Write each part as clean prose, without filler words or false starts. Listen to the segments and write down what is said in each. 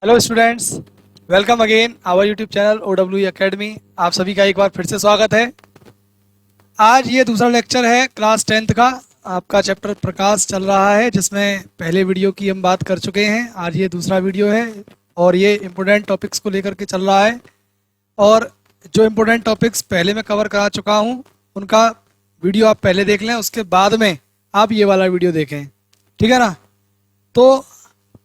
Hello students, welcome again our YouTube channel OWE academy. आप सभी का एक बार फिर से स्वागत है। आज ये दूसरा लेक्चर है क्लास 10th का। आपका चैप्टर प्रकाश चल रहा है, जिसमें पहले वीडियो की हम बात कर चुके हैं। आज ये दूसरा वीडियो है और ये इम्पोर्टेंट टॉपिक्स को लेकर के चल रहा है। और जो इम्पोर्टेंट टॉपिक्स पहले मैं कवर करा चुका हूँ उनका वीडियो आप पहले देख लें, उसके बाद में आप ये वाला वीडियो देखें, ठीक है ना। तो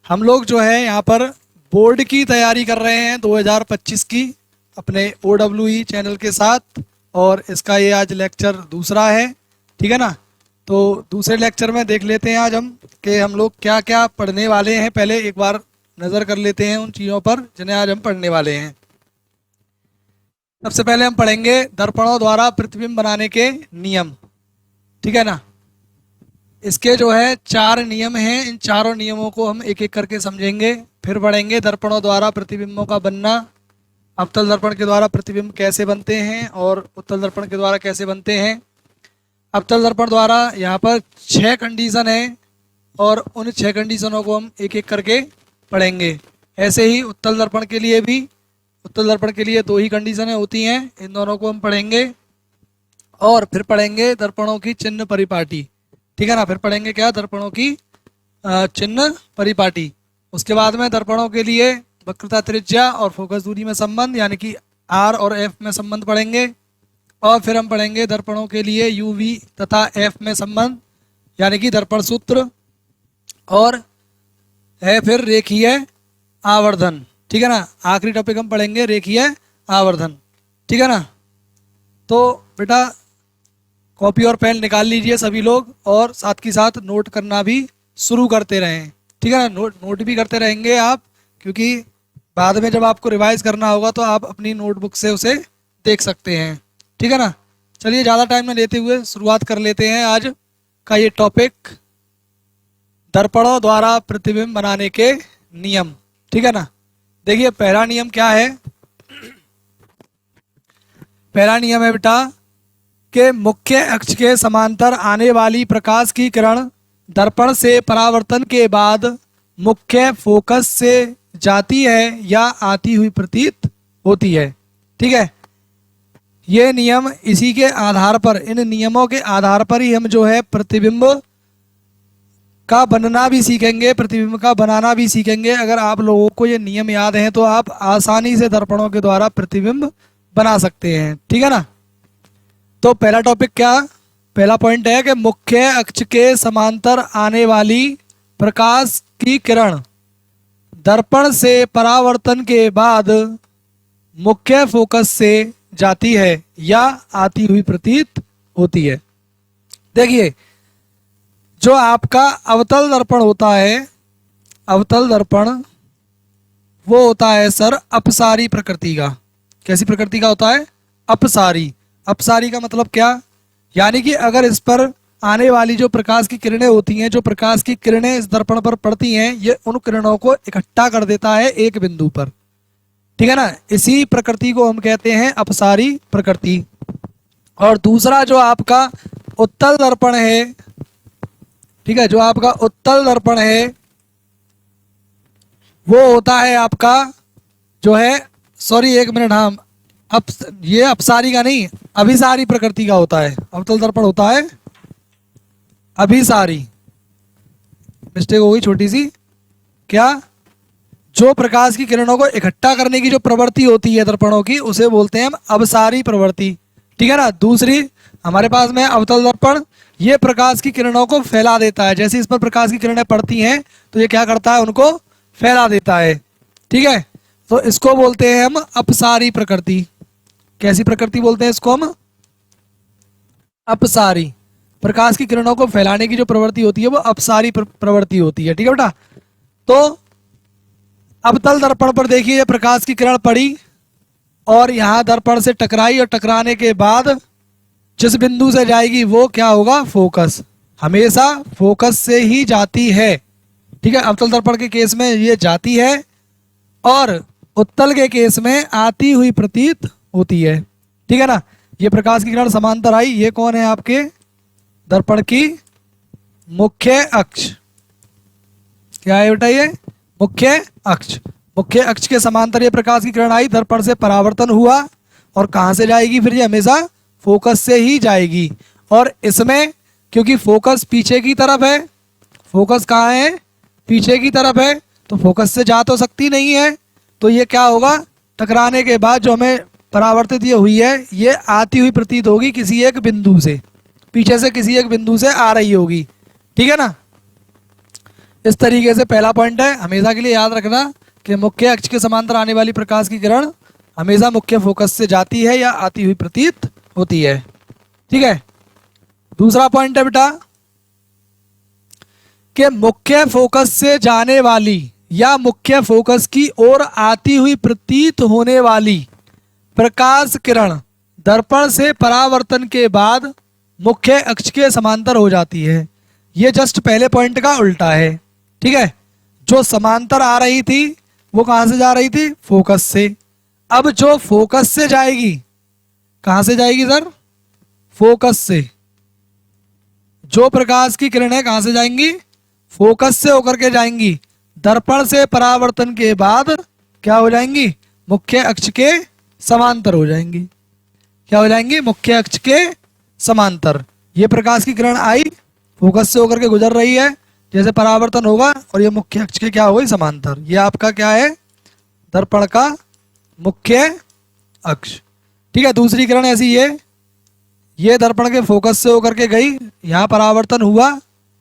हम लोग जो है यहाँ पर बोर्ड की तैयारी कर रहे हैं 2025 की अपने OWE चैनल के साथ, और इसका ये आज लेक्चर दूसरा है, ठीक है ना। तो दूसरे लेक्चर में देख लेते हैं आज हम कि हम लोग क्या क्या पढ़ने वाले हैं। पहले एक बार नज़र कर लेते हैं उन चीज़ों पर जिन्हें आज हम पढ़ने वाले हैं। सबसे पहले हम पढ़ेंगे दर्पणों द्वारा प्रतिबिंब बनाने के नियम, ठीक है ना। इसके जो है 4 नियम हैं। इन चारों नियमों को हम एक एक करके समझेंगे। फिर पढ़ेंगे दर्पणों द्वारा प्रतिबिंबों का बनना, अवतल दर्पण के द्वारा प्रतिबिंब कैसे बनते हैं और उत्तल दर्पण के द्वारा कैसे बनते हैं। अवतल दर्पण द्वारा यहाँ पर 6 कंडीशन है और उन 6 कंडीशनों को हम एक एक करके पढ़ेंगे। ऐसे ही उत्तल दर्पण के लिए भी, उत्तल दर्पण के लिए 2 ही कंडीशनें होती हैं, इन दोनों को हम पढ़ेंगे। और फिर पढ़ेंगे दर्पणों की चिन्ह परिपाटी, ठीक है ना। फिर पढ़ेंगे क्या, दर्पणों की चिन्ह परिपाटी। उसके बाद में दर्पणों के लिए वक्रता त्रिज्या और फोकस दूरी में संबंध, यानी कि R और F में संबंध पढ़ेंगे। और फिर हम पढ़ेंगे दर्पणों के लिए UV तथा F में संबंध, यानी कि दर्पण सूत्र। और है फिर रेखीय आवर्धन, ठीक है ना। आखिरी टॉपिक हम पढ़ेंगे रेखीय आवर्धन, ठीक है ना। तो बेटा कॉपी और पेन निकाल लीजिए सभी लोग, और साथ ही साथ नोट करना भी शुरू करते रहें, ठीक है ना। नोट भी करते रहेंगे आप, क्योंकि बाद में जब आपको रिवाइज करना होगा तो आप अपनी नोटबुक से उसे देख सकते हैं, ठीक है ना। चलिए ज़्यादा टाइम न लेते हुए शुरुआत कर लेते हैं आज का ये टॉपिक, दर्पणों द्वारा प्रतिबिंब बनाने के नियम, ठीक है ना। देखिए पहला नियम क्या है। पहला नियम है बेटा कि मुख्य अक्ष के समांतर आने वाली प्रकाश की किरण दर्पण से परावर्तन के बाद मुख्य फोकस से जाती है या आती हुई प्रतीत होती है, ठीक है। ये नियम इसी के आधार पर, इन नियमों के आधार पर ही हम जो है प्रतिबिंब का बनना भी सीखेंगे, प्रतिबिंब का बनाना भी सीखेंगे। अगर आप लोगों को ये नियम याद हैं तो आप आसानी से दर्पणों के द्वारा प्रतिबिंब बना सकते हैं, ठीक है ना। तो पहला टॉपिक क्या, पहला पॉइंट है कि मुख्य अक्ष के समांतर आने वाली प्रकाश की किरण दर्पण से परावर्तन के बाद मुख्य फोकस से जाती है या आती हुई प्रतीत होती है। देखिए जो आपका अवतल दर्पण होता है, अवतल दर्पण वो होता है सर अपसारी प्रकृति का। कैसी प्रकृति का होता है, अपसारी। अपसारी का मतलब क्या, यानी कि अगर इस पर आने वाली जो प्रकाश की किरणें होती हैं, जो प्रकाश की किरणें इस दर्पण पर पड़ती हैं, ये उन किरणों को इकट्ठा कर देता है एक बिंदु पर, ठीक है ना। इसी प्रकृति को हम कहते हैं अपसारी प्रकृति। और दूसरा जो आपका उत्तल दर्पण है, ठीक है, जो आपका उत्तल दर्पण है वो होता है आपका जो है, सॉरी एक मिनट, हाँ ये अपसारी का नहीं, अभिसारी प्रकृति का होता है। अवतल दर्पण होता है अभिसारी, मिस्टेक हो गई छोटी सी। क्या, जो प्रकाश की किरणों को इकट्ठा करने की जो प्रवृत्ति होती है दर्पणों की, उसे बोलते हैं हम अभिसारी प्रवृत्ति, ठीक है ना। दूसरी हमारे पास में अवतल दर्पण, ये प्रकाश की किरणों को फैला देता है। जैसे इस पर प्रकाश की किरणें पड़ती हैं तो ये क्या करता है, उनको फैला देता है, ठीक है। तो इसको बोलते हैं हम अपसारी प्रकृति। कैसी प्रकृति बोलते हैं इसको हम, अपसारी। प्रकाश की किरणों को फैलाने की जो प्रवृत्ति होती है वो अपसारी प्रवृत्ति होती है, ठीक है बेटा। तो अवतल दर्पण पर देखिए प्रकाश की किरण पड़ी और यहाँ दर्पण से टकराई, और टकराने के बाद जिस बिंदु से जाएगी वो क्या होगा, फोकस। हमेशा फोकस से ही जाती है, ठीक है। अवतल दर्पण के केस में ये जाती है और उत्तल के केस में आती हुई प्रतीत होती है, ठीक है ना। ये प्रकाश की किरण समांतर आई, ये कौन है आपके दर्पण की मुख्य अक्ष, क्या है बेटा, ये मुख्य अक्ष। मुख्य अक्ष के समांतर ये प्रकाश की किरण आई, दर्पण से परावर्तन हुआ और कहाँ से जाएगी फिर ये हमेशा फोकस से ही जाएगी। और इसमें क्योंकि फोकस पीछे की तरफ है, फोकस कहाँ है, पीछे की तरफ है, तो फोकस से जा तो सकती नहीं है, तो ये क्या होगा, टकराने के बाद जो हमें परावर्तित ये हुई है ये आती हुई प्रतीत होगी किसी एक बिंदु से, पीछे से किसी एक बिंदु से आ रही होगी। ठीक है ना। इस तरीके से पहला पॉइंट है, हमेशा के लिए याद रखना कि मुख्य अक्ष के समांतर आने वाली प्रकाश की किरण हमेशा मुख्य फोकस से जाती है या आती हुई प्रतीत होती है। ठीक है। दूसरा पॉइंट है बेटा कि मुख्य फोकस से जाने वाली या मुख्य फोकस की ओर आती हुई प्रतीत होने वाली प्रकाश किरण दर्पण से परावर्तन के बाद मुख्य अक्ष के समांतर हो जाती है। ये जस्ट पहले पॉइंट का उल्टा है। ठीक है। जो समांतर आ रही थी वो कहां से जा रही थी, फोकस से। अब जो फोकस से जाएगी, कहां से जाएगी सर, फोकस से। जो प्रकाश की किरणें कहां से जाएंगी, फोकस से होकर के जाएंगी, दर्पण से परावर्तन के बाद क्या हो जाएंगी, मुख्य अक्ष के समांतर हो जाएंगी। क्या हो जाएंगी, मुख्य अक्ष के समांतर। ये प्रकाश की किरण आई, फोकस से होकर के गुजर रही है, जैसे परावर्तन होगा और ये मुख्य अक्ष के क्या हो गई, समांतर। ये आपका क्या है, दर्पण का मुख्य अक्ष। ठीक है। दूसरी किरण ऐसी है, ये दर्पण के फोकस से होकर के गई, यहाँ परावर्तन हुआ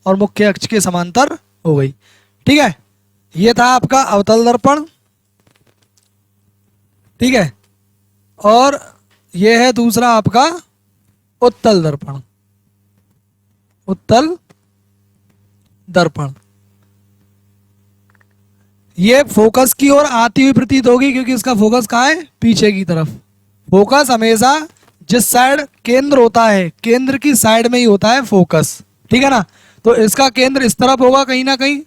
और मुख्य अक्ष के समांतर हो गई। ठीक है। ये था आपका अवतल दर्पण। ठीक है। और ये है दूसरा आपका उत्तल दर्पण। उत्तल दर्पण ये फोकस की ओर आती हुई प्रतीत होगी क्योंकि इसका फोकस कहाँ है, पीछे की तरफ। फोकस हमेशा जिस साइड केंद्र होता है, केंद्र की साइड में ही होता है फोकस। ठीक है ना। तो इसका केंद्र इस तरफ होगा कहीं ना कहीं,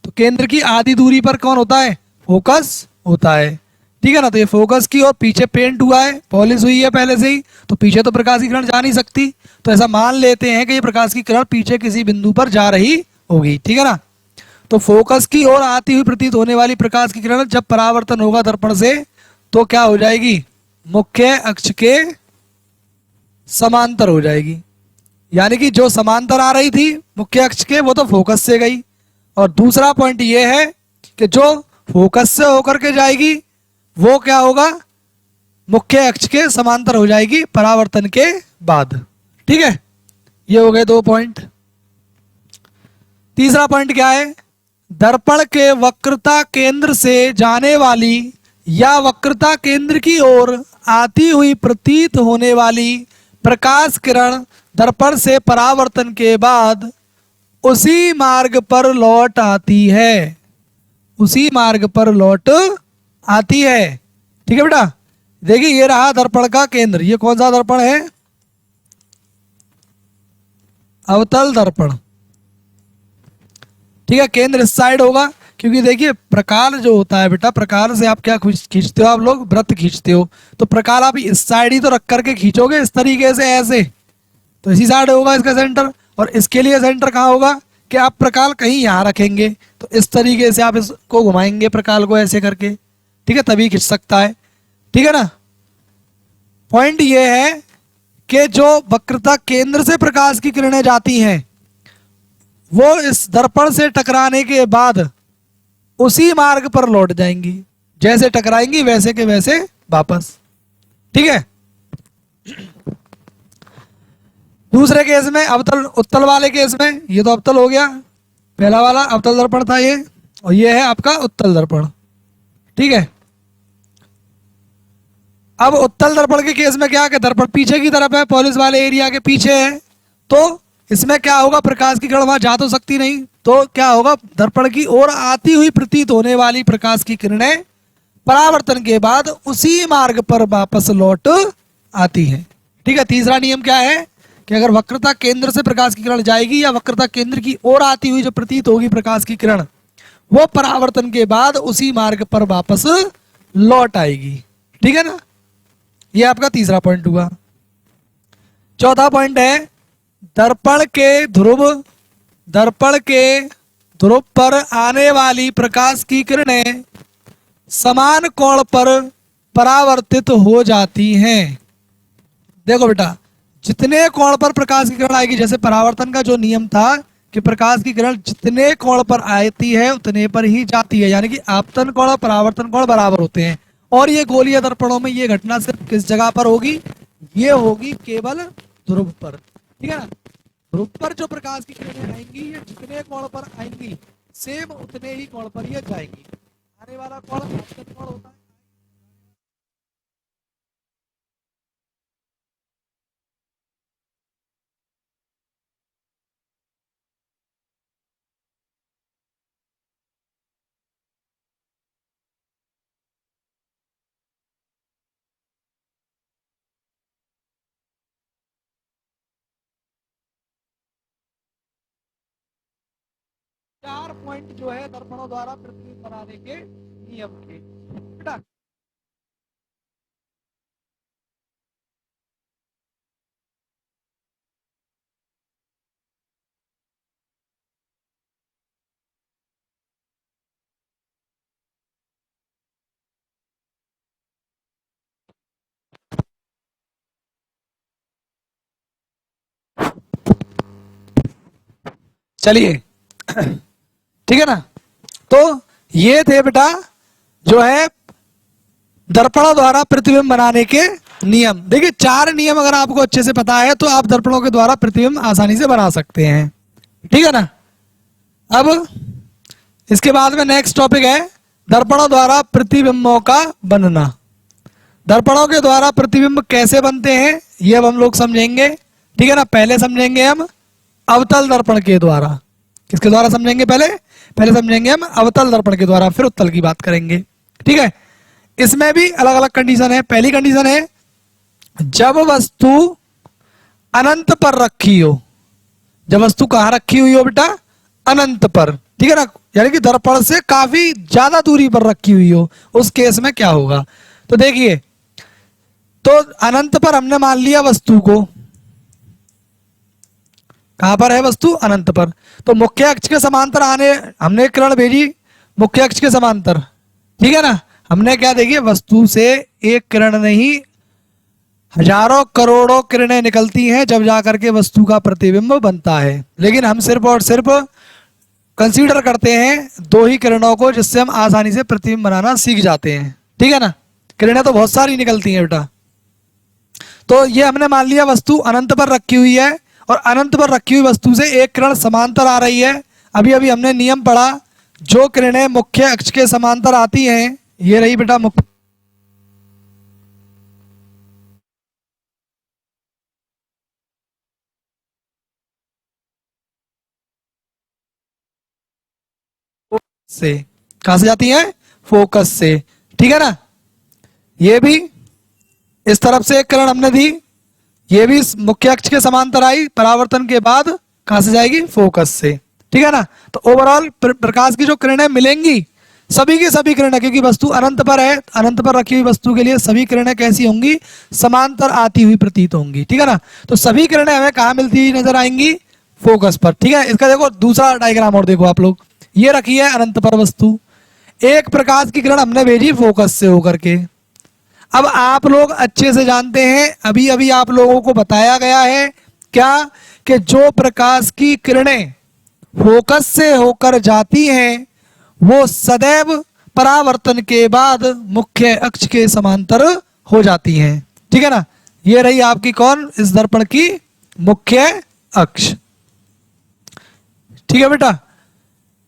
तो केंद्र की आधी दूरी पर कौन होता है, फोकस होता है। ठीक है ना। तो ये फोकस की और पीछे पेंट हुआ है, पॉलिश हुई है पहले से ही, तो पीछे तो प्रकाश की किरण जा नहीं सकती, तो ऐसा मान लेते हैं कि ये प्रकाश की किरण पीछे किसी बिंदु पर जा रही होगी। ठीक है ना। तो फोकस की ओर आती हुई प्रतीत होने वाली प्रकाश की किरण जब परावर्तन होगा दर्पण से, तो क्या हो जाएगी, मुख्य अक्ष के समांतर हो जाएगी। यानी कि जो समांतर आ रही थी मुख्य अक्ष के, वो तो फोकस से गई। और दूसरा पॉइंट ये है कि जो फोकस से होकर के जाएगी वो क्या होगा, मुख्य अक्ष के समांतर हो जाएगी परावर्तन के बाद। ठीक है। ये हो गए 2 पॉइंट। तीसरा पॉइंट क्या है, दर्पण के वक्रता केंद्र से जाने वाली या वक्रता केंद्र की ओर आती हुई प्रतीत होने वाली प्रकाश किरण दर्पण से परावर्तन के बाद उसी मार्ग पर लौट आती है। उसी मार्ग पर लौट आती है। ठीक है बेटा। देखिए ये रहा दर्पण का केंद्र। ये कौन सा दर्पण है, अवतल दर्पण। ठीक है। केंद्र इस साइड होगा क्योंकि देखिए प्रकाल जो होता है बेटा, प्रकाल से आप क्या खींचते हो, आप लोग वृत्त खींचते हो, तो प्रकाल आप इस साइड ही तो रख करके खींचोगे, इस तरीके से ऐसे, तो इसी साइड होगा इसका सेंटर। और इसके लिए सेंटर कहाँ होगा कि आप प्रकाल कहीं यहाँ रखेंगे, तो इस तरीके से आप इसको घुमाएंगे प्रकाल को ऐसे करके। ठीक है। तभी खींच सकता है। ठीक है ना। पॉइंट ये है कि जो वक्रता केंद्र से प्रकाश की किरणें जाती हैं वो इस दर्पण से टकराने के बाद उसी मार्ग पर लौट जाएंगी, जैसे टकराएंगी वैसे के वैसे वापस। ठीक है। दूसरे केस में अवतल उत्तल वाले केस में, ये तो अवतल हो गया, पहला वाला अवतल दर्पण था ये, और ये है आपका उत्तल दर्पण। ठीक है। अब उत्तल दर्पण के केस में क्या, कि दर्पण पीछे की तरफ है, पॉलिश वाले एरिया के पीछे है, तो इसमें क्या होगा, प्रकाश की किरण वहां जा तो सकती नहीं, तो क्या होगा, दर्पण की ओर आती हुई प्रतीत होने वाली प्रकाश की किरणें परावर्तन के बाद उसी मार्ग पर वापस लौट आती हैं। ठीक है। तीसरा नियम क्या है कि अगर वक्रता केंद्र से प्रकाश की किरण जाएगी या वक्रता केंद्र की ओर आती हुई जो प्रतीत होगी प्रकाश की किरण, वो परावर्तन के बाद उसी मार्ग पर वापस लौट आएगी। ठीक है ना। ये आपका तीसरा पॉइंट हुआ। चौथा पॉइंट है दर्पण के ध्रुव पर आने वाली प्रकाश की किरणें समान कोण पर परावर्तित हो जाती हैं। देखो बेटा, जितने कोण पर प्रकाश की किरण आएगी, जैसे परावर्तन का जो नियम था कि प्रकाश की किरण जितने कोण पर आती है उतने पर ही जाती है, यानी कि आपतन कोण और परावर्तन कोण बराबर होते हैं। और ये गोलीय दर्पणों में ये घटना सिर्फ किस जगह पर होगी? ये होगी केवल ध्रुव पर, ठीक है ना। ध्रुव पर जो प्रकाश की किरणें आएंगी, ये जितने कोण पर आएंगी सेम उतने ही कोण पर ये जाएंगी। आने वाला कोण आपतन कोण होता है। 4 पॉइंट जो है दर्पणों द्वारा प्रतिबिंब बनाने के नियम के, बेटा। चलिए, ठीक है ना। तो ये थे बेटा जो है दर्पणों द्वारा प्रतिबिंब बनाने के नियम। देखिए, 4 नियम अगर आपको अच्छे से पता है तो आप दर्पणों के द्वारा प्रतिबिंब आसानी से बना सकते हैं, ठीक है ना। अब इसके बाद में नेक्स्ट टॉपिक है दर्पणों द्वारा प्रतिबिंबों का बनना। दर्पणों के द्वारा प्रतिबिंब कैसे बनते हैं ये अब हम लोग समझेंगे, ठीक है ना। पहले समझेंगे हम अवतल दर्पण के द्वारा। किसके द्वारा समझेंगे? पहले समझेंगे हम अवतल दर्पण के द्वारा, फिर उत्तल की बात करेंगे, ठीक है। इसमें भी अलग अलग कंडीशन है। पहली कंडीशन है जब वस्तु अनंत पर रखी हो। जब वस्तु कहां रखी हुई हो बेटा? अनंत पर, ठीक है ना, यानी कि दर्पण से काफी ज्यादा दूरी पर रखी हुई हो। उस केस में क्या होगा? तो देखिए, तो अनंत पर हमने मान लिया वस्तु को। कहां पर है वस्तु? अनंत पर। तो मुख्य अक्ष के समांतर आने हमने किरण भेजी, मुख्य अक्ष के समांतर, ठीक है ना। हमने क्या देखिए, वस्तु से एक किरण नहीं हजारों करोड़ों किरणें निकलती हैं जब जाकर के वस्तु का प्रतिबिंब बनता है। लेकिन हम सिर्फ और सिर्फ कंसीडर करते हैं 2 ही किरणों को, जिससे हम आसानी से प्रतिबिंब बनाना सीख जाते हैं, ठीक है ना। किरणें तो बहुत सारी निकलती हैं बेटा। तो ये हमने मान लिया वस्तु अनंत पर रखी हुई है, और अनंत पर रखी हुई वस्तु से एक किरण समांतर आ रही है। अभी अभी हमने नियम पढ़ा, जो किरणें मुख्य अक्ष के समांतर आती हैं, ये रही बेटा मुख्य से। कहां से जाती हैं? फोकस से, ठीक है ना। ये भी इस तरफ से एक किरण हमने दी, ये भी मुख्य अक्ष के समांतर आई, परावर्तन के बाद कहां से जाएगी? फोकस से, ठीक है ना। तो ओवरऑल प्रकाश की जो किरणें मिलेंगी, सभी की सभी किरणें, क्योंकि वस्तु अनंत पर है, अनंत पर रखी हुई वस्तु के लिए सभी किरणें कैसी होंगी? समांतर आती हुई प्रतीत होंगी, ठीक है ना। तो सभी किरणें हमें कहां मिलती हुई नजर आएंगी? फोकस पर, ठीक है। इसका देखो दूसरा डायग्राम और देखो आप लोग, ये रखी है अनंत पर वस्तु, एक प्रकाश की किरण हमने भेजी फोकस से होकर के। अब आप लोग अच्छे से जानते हैं, अभी अभी आप लोगों को बताया गया है क्या, कि जो प्रकाश की किरणें फोकस से होकर जाती हैं वो सदैव परावर्तन के बाद मुख्य अक्ष के समांतर हो जाती हैं, ठीक है ना। ये रही आपकी कौन? इस दर्पण की मुख्य अक्ष, ठीक है बेटा।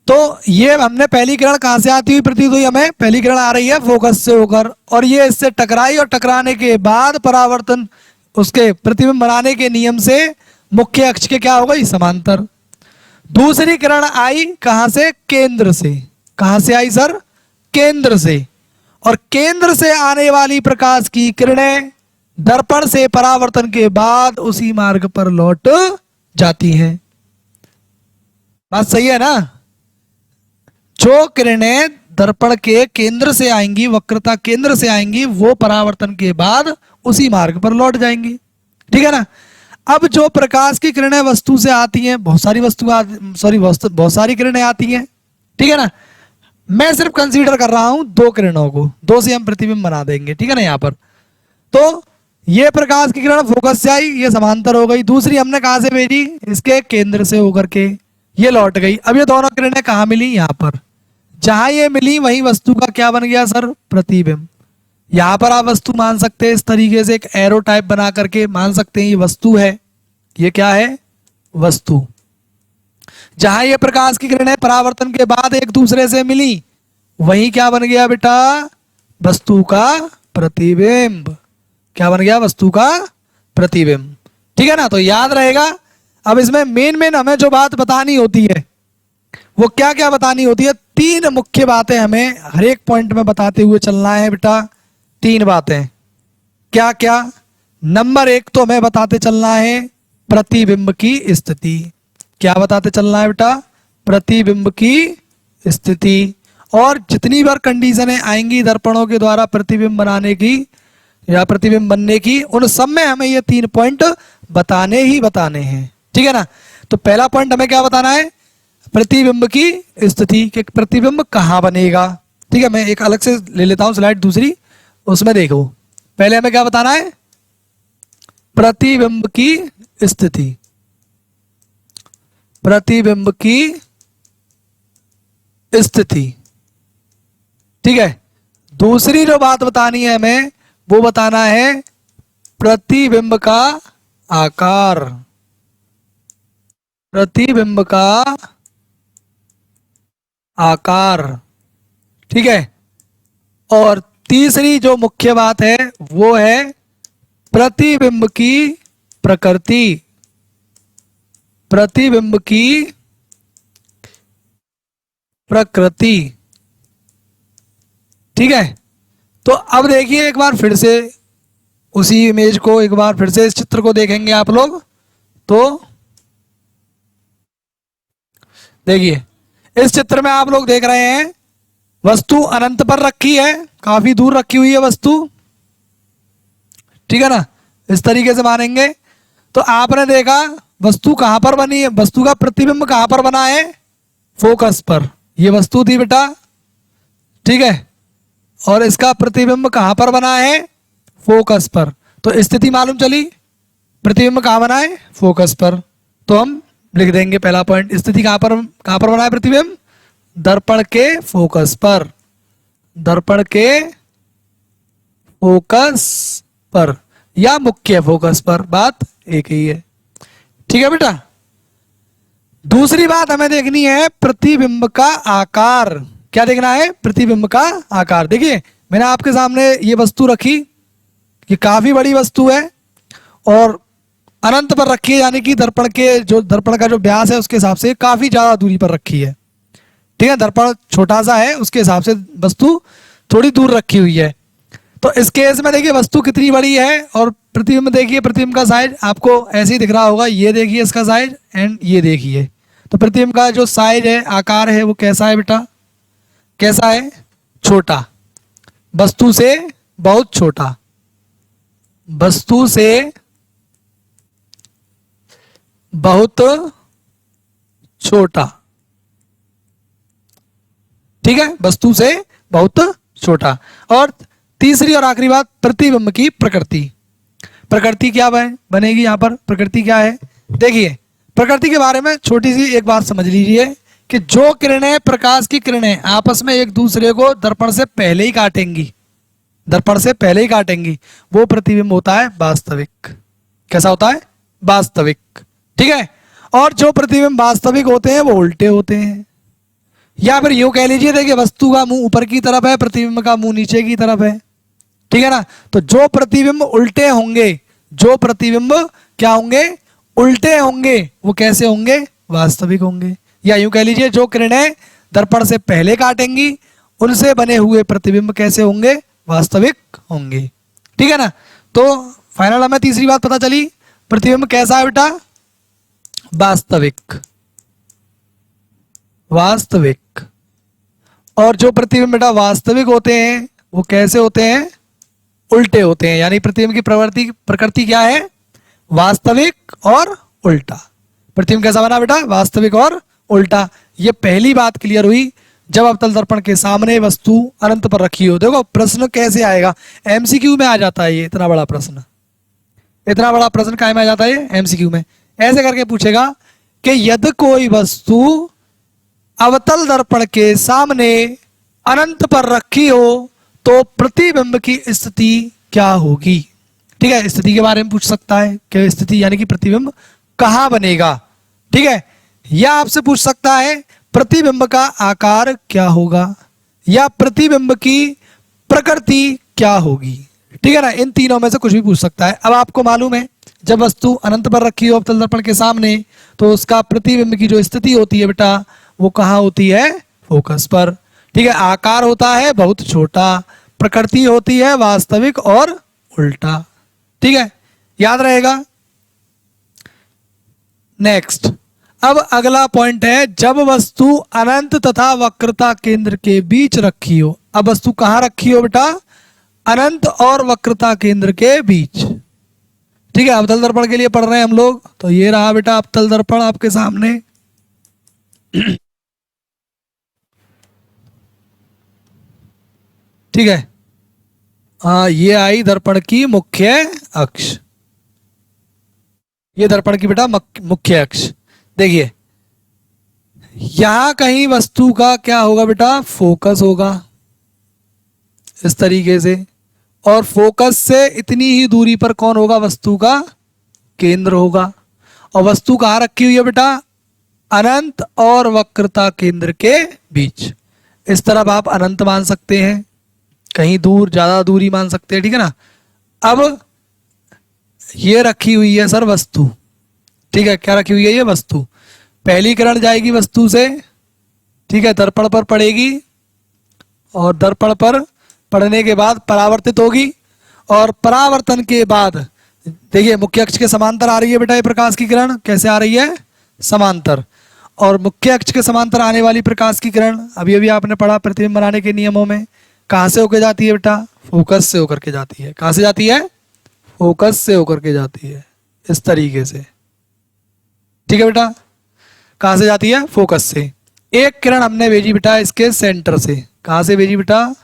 तो ये हमने पहली किरण कहां से आती हुई प्रतीत हुई? हमें पहली किरण आ रही है फोकस से होकर, और ये इससे टकराई, और टकराने के बाद परावर्तन उसके प्रतिबिंब बनाने के नियम से मुख्य अक्ष के क्या हो गई? समांतर। दूसरी किरण आई कहां से? केंद्र से। कहां से आई सर? केंद्र से। और केंद्र से आने वाली प्रकाश की किरणें दर्पण से परावर्तन के बाद उसी मार्ग पर लौट जाती हैं। बात सही है ना? जो किरणें दर्पण के केंद्र से आएंगी, वक्रता केंद्र से आएंगी, वो परावर्तन के बाद उसी मार्ग पर लौट जाएंगी, ठीक है ना। अब जो प्रकाश की किरणें वस्तु से आती हैं, बहुत सारी किरणें आती हैं, ठीक है ना। मैं सिर्फ कंसीडर कर रहा हूं दो किरणों को, दो से हम प्रतिबिंब बना देंगे, ठीक है ना। यहाँ पर तो ये प्रकाश की किरण फोकस से आई, ये समांतर हो गई, दूसरी हमने कहां से भेजी, इसके केंद्र से होकर के ये लौट गई। अब ये दोनों किरणें कहाँ मिली, यहाँ पर, जहां ये मिली वही वस्तु का क्या बन गया सर, प्रतिबिंब। यहां पर आप वस्तु मान सकते हैं, इस तरीके से एक एरो टाइप बना करके मान सकते हैं ये वस्तु है, ये क्या है, वस्तु। जहां ये प्रकाश की किरणें परावर्तन के बाद एक दूसरे से मिली, वही क्या बन गया बेटा, वस्तु का प्रतिबिंब। क्या बन गया, वस्तु का प्रतिबिंब, ठीक है ना। तो याद रहेगा। अब इसमें मेन हमें जो बात बतानी होती है वो क्या क्या बतानी होती है, तीन मुख्य बातें हमें हर एक पॉइंट में बताते हुए चलना है बेटा। तीन बातें क्या क्या, नंबर एक तो हमें बताते चलना है प्रतिबिंब की स्थिति। क्या बताते चलना है बेटा, प्रतिबिंब की स्थिति। और जितनी बार कंडीशनें आएंगी दर्पणों के द्वारा प्रतिबिंब बनाने की या प्रतिबिंब बनने की, उन सब में हमें ये तीन पॉइंट बताने ही बताने हैं, ठीक है ना। तो पहला पॉइंट हमें क्या बताना है, प्रतिबिंब की स्थिति, कि प्रतिबिंब कहां बनेगा, ठीक है। मैं एक अलग से ले लेता हूं स्लाइड दूसरी, उसमें देखो पहले हमें क्या बताना है, प्रतिबिंब की स्थिति। प्रतिबिंब की स्थिति, ठीक है। दूसरी जो बात बतानी है हमें वो बताना है प्रतिबिंब का आकार। प्रतिबिंब का आकार, ठीक है। और तीसरी जो मुख्य बात है वो है प्रतिबिंब की प्रकृति। प्रतिबिंब की प्रकृति, ठीक है। तो अब देखिए एक बार फिर से उसी इमेज को, एक बार फिर से इस चित्र को देखेंगे आप लोग। तो देखिए इस चित्र में आप लोग देख रहे हैं वस्तु अनंत पर रखी है, काफी दूर रखी हुई है वस्तु, ठीक है ना। इस तरीके से मानेंगे तो आपने देखा वस्तु कहां पर बनी है, वस्तु का प्रतिबिंब कहां पर बना है, फोकस पर। ये वस्तु थी बेटा, ठीक है। और इसका प्रतिबिंब कहां पर बना है, फोकस पर। तो स्थिति मालूम चली, प्रतिबिंब कहां बना है, फोकस पर। तो हम लिख देंगे पहला पॉइंट, स्थिति कहां पर बना है प्रतिबिंब, दर्पण के फोकस पर। दर्पण के फोकस पर या मुख्य फोकस पर, बात एक ही है, ठीक है बेटा। दूसरी बात हमें देखनी है प्रतिबिंब का आकार। क्या देखना है, प्रतिबिंब का आकार। देखिए मैंने आपके सामने ये वस्तु रखी, ये काफी बड़ी वस्तु है और अनंत पर रखी है, यानी कि दर्पण का जो व्यास है उसके हिसाब से काफी ज्यादा दूरी पर रखी है, ठीक है। दर्पण छोटा सा है, उसके हिसाब से वस्तु थोड़ी दूर रखी हुई है। तो इस केस में देखिए वस्तु कितनी बड़ी है और प्रतिबिंब देखिए, प्रतिबिंब का साइज आपको ऐसे ही दिख रहा होगा, ये देखिए इसका साइज एंड ये देखिए। तो प्रतिबिंब का जो साइज है, आकार है, वो कैसा है बेटा, कैसा है, छोटा, वस्तु से बहुत छोटा, वस्तु से बहुत छोटा, ठीक है, वस्तु से बहुत छोटा। और तीसरी और आखिरी बात, प्रतिबिंब की प्रकृति। प्रकृति क्या बनेगी यहाँ पर, प्रकृति क्या है, देखिए प्रकृति के बारे में छोटी सी एक बात समझ लीजिए कि जो किरणें, प्रकाश की किरणें आपस में एक दूसरे को दर्पण से पहले ही काटेंगी, दर्पण से पहले ही काटेंगी, वो प्रतिबिंब होता है वास्तविक। कैसा होता है, वास्तविक, ठीक है। और जो प्रतिबिंब वास्तविक होते हैं वो उल्टे होते हैं, या फिर यूं कह लीजिए, देखिए वस्तु का मुंह ऊपर की तरफ है, प्रतिबिंब का मुंह नीचे की तरफ है, ठीक है ना। तो जो प्रतिबिंब उल्टे होंगे, जो प्रतिबिंब क्या होंगे, उल्टे होंगे, वो कैसे होंगे, वास्तविक होंगे। या यूं कह लीजिए जो किरणें दर्पण से पहले काटेंगी उनसे बने हुए प्रतिबिंब कैसे होंगे, वास्तविक होंगे, ठीक है ना। तो फाइनल हमें तीसरी बात पता चली, प्रतिबिंब कैसा है बेटा, वास्तविक, वास्तविक। और जो प्रतिबिंब बेटा वास्तविक होते हैं वो कैसे होते हैं, उल्टे होते हैं। यानी प्रतिबिंब की प्रकृति क्या है, वास्तविक और उल्टा। प्रतिबिंब कैसा बना बेटा, वास्तविक और उल्टा। ये पहली बात क्लियर हुई जब अवतल दर्पण के सामने वस्तु अनंत पर रखी हो। देखो प्रश्न कैसे आएगा, एमसीक्यू में आ जाता है ये, इतना बड़ा प्रश्न, इतना बड़ा प्रश्न काय में आ जाता है एमसीक्यू में। ऐसे करके पूछेगा कि यदि कोई वस्तु अवतल दर्पण के सामने अनंत पर रखी हो तो प्रतिबिंब की स्थिति क्या होगी। ठीक है, स्थिति के बारे में पूछ सकता है कि स्थिति यानी कि प्रतिबिंब कहां बनेगा। ठीक है, या आपसे पूछ सकता है प्रतिबिंब का आकार क्या होगा या प्रतिबिंब की प्रकृति क्या होगी। ठीक है ना, इन तीनों में से कुछ भी पूछ सकता है। अब आपको मालूम है जब वस्तु अनंत पर रखी हो अवतल दर्पण के सामने तो उसका प्रतिबिंब की जो स्थिति होती है बेटा वो कहाँ होती है, फोकस पर। ठीक है, आकार होता है बहुत छोटा, प्रकृति होती है वास्तविक और उल्टा। ठीक है, याद रहेगा। नेक्स्ट, अब अगला पॉइंट है जब वस्तु अनंत तथा वक्रता केंद्र के बीच रखी हो। अब वस्तु कहां रखी हो बेटा, अनंत और वक्रता केंद्र के बीच। ठीक है, अवतल दर्पण के लिए पढ़ रहे हैं हम लोग, तो ये रहा बेटा अवतल दर्पण आपके सामने। ठीक है, हाँ ये आई दर्पण की मुख्य अक्ष, ये दर्पण की बेटा मुख्य अक्ष। देखिए यहां कहीं वस्तु का क्या होगा बेटा, फोकस होगा इस तरीके से, और फोकस से इतनी ही दूरी पर कौन होगा, वस्तु का केंद्र होगा। और वस्तु कहाँ रखी हुई है बेटा, अनंत और वक्रता केंद्र के बीच। इस तरफ आप अनंत मान सकते हैं, कहीं दूर ज्यादा दूरी मान सकते हैं। ठीक है ना, अब ये रखी हुई है सर वस्तु। ठीक है, क्या रखी हुई है, ये वस्तु। पहली किरण जाएगी वस्तु से, ठीक है, दर्पण पर पड़ेगी और दर्पण पर पड़ने के बाद परावर्तित होगी, और परावर्तन के बाद देखिए मुख्य अक्ष के समांतर आ रही है बेटा ये प्रकाश की किरण। कैसे आ रही है, समांतर। और मुख्य अक्ष के समांतर आने वाली प्रकाश की किरण अभी अभी आपने पढ़ा प्रतिबिंब बनाने के नियमों में, कहां से होकर जाती है बेटा, फोकस से होकर के जाती है। कहां से जाती है, फोकस से होकर के जाती है, इस तरीके से। ठीक है बेटा, कहां से जाती है, फोकस से। एक किरण हमने भेजी बेटा इसके सेंटर से। कहां से भेजी बेटा,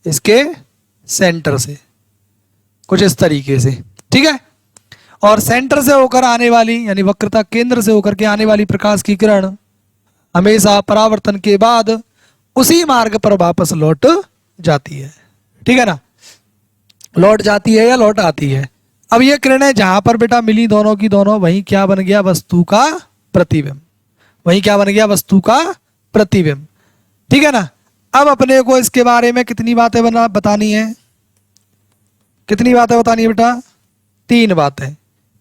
इसके सेंटर से, कुछ इस तरीके से। ठीक है, और सेंटर से होकर आने वाली यानी वक्रता केंद्र से होकर के आने वाली प्रकाश की किरण हमेशा परावर्तन के बाद उसी मार्ग पर वापस लौट जाती है। ठीक है ना, लौट जाती है या लौट आती है। अब ये किरणें जहां पर बेटा मिली दोनों की दोनों, वहीं क्या बन गया, वस्तु का प्रतिबिंब। वहीं क्या बन गया, वस्तु का प्रतिबिंब। ठीक है ना, अब अपने को इसके बारे में कितनी बातें बतानी है, कितनी बातें बतानी है बेटा, 3 बातें।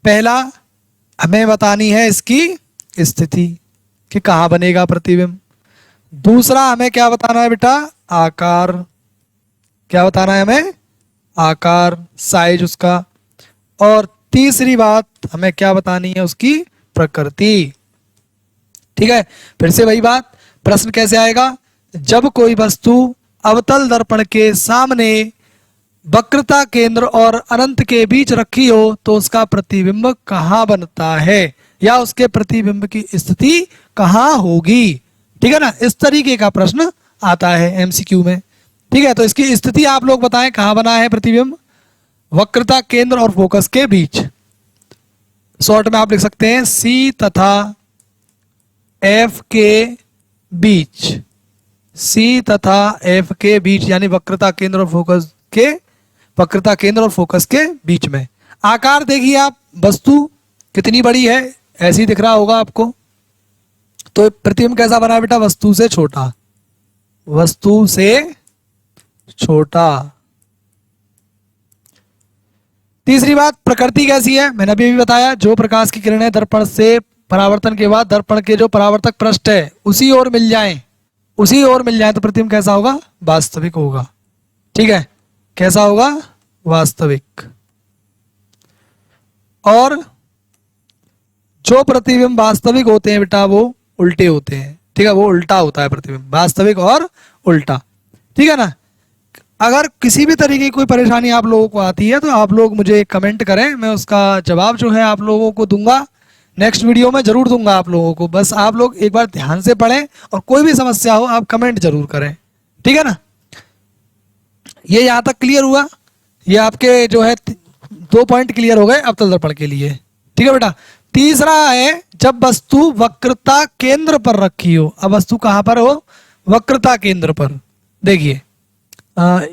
पहला हमें बतानी है इसकी स्थिति कि कहां बनेगा प्रतिबिंब। दूसरा हमें क्या बताना है बेटा, आकार। क्या बताना है हमें, आकार, साइज उसका। और तीसरी बात हमें क्या बतानी है, उसकी प्रकृति। ठीक है, फिर से वही बात, प्रश्न कैसे आएगा, जब कोई वस्तु अवतल दर्पण के सामने वक्रता केंद्र और अनंत के बीच रखी हो तो उसका प्रतिबिंब कहां बनता है या उसके प्रतिबिंब की स्थिति कहां होगी। ठीक है ना, इस तरीके का प्रश्न आता है एमसीक्यू में। ठीक है, तो इसकी स्थिति आप लोग बताएं, कहां बना है प्रतिबिंब, वक्रता केंद्र और फोकस के बीच। शॉर्ट में आप लिख सकते हैं सी तथा एफ के बीच, सी तथा एफ के बीच, यानी वक्रता केंद्र और फोकस के, वक्रता केंद्र और फोकस के बीच में। आकार देखिए आप, वस्तु कितनी बड़ी है, ऐसे ही दिख रहा होगा आपको। तो प्रतिबिंब कैसा बना बेटा, वस्तु से छोटा, वस्तु से छोटा। तीसरी बात, प्रकृति कैसी है, मैंने अभी भी बताया, जो प्रकाश की किरणें दर्पण से परावर्तन के बाद दर्पण के जो परावर्तक पृष्ठ है उसी ओर मिल जाएं, उसी ओर मिल जाए तो प्रतिबिंब कैसा होगा, वास्तविक होगा। ठीक है, कैसा होगा, वास्तविक। और जो प्रतिबिंब वास्तविक होते हैं बेटा वो उल्टे होते हैं। ठीक है, वो उल्टा होता है प्रतिबिंब, वास्तविक और उल्टा। ठीक है ना, अगर किसी भी तरीके की कोई परेशानी आप लोगों को आती है तो आप लोग मुझे कमेंट करें, मैं उसका जवाब जो है आप लोगों को दूंगा। नेक्स्ट वीडियो में जरूर दूंगा आप लोगों को, बस आप लोग एक बार ध्यान से पढ़ें और कोई भी समस्या हो आप कमेंट जरूर करें, ठीक है ना। ये यहां तक क्लियर हुआ, ये आपके जो है 2 पॉइंट क्लियर हो गए अवतल दर्पण के लिए, ठीक है बेटा। तीसरा है जब वस्तु वक्रता केंद्र पर रखी हो। अब वस्तु कहां पर हो? वक्रता केंद्र पर। देखिए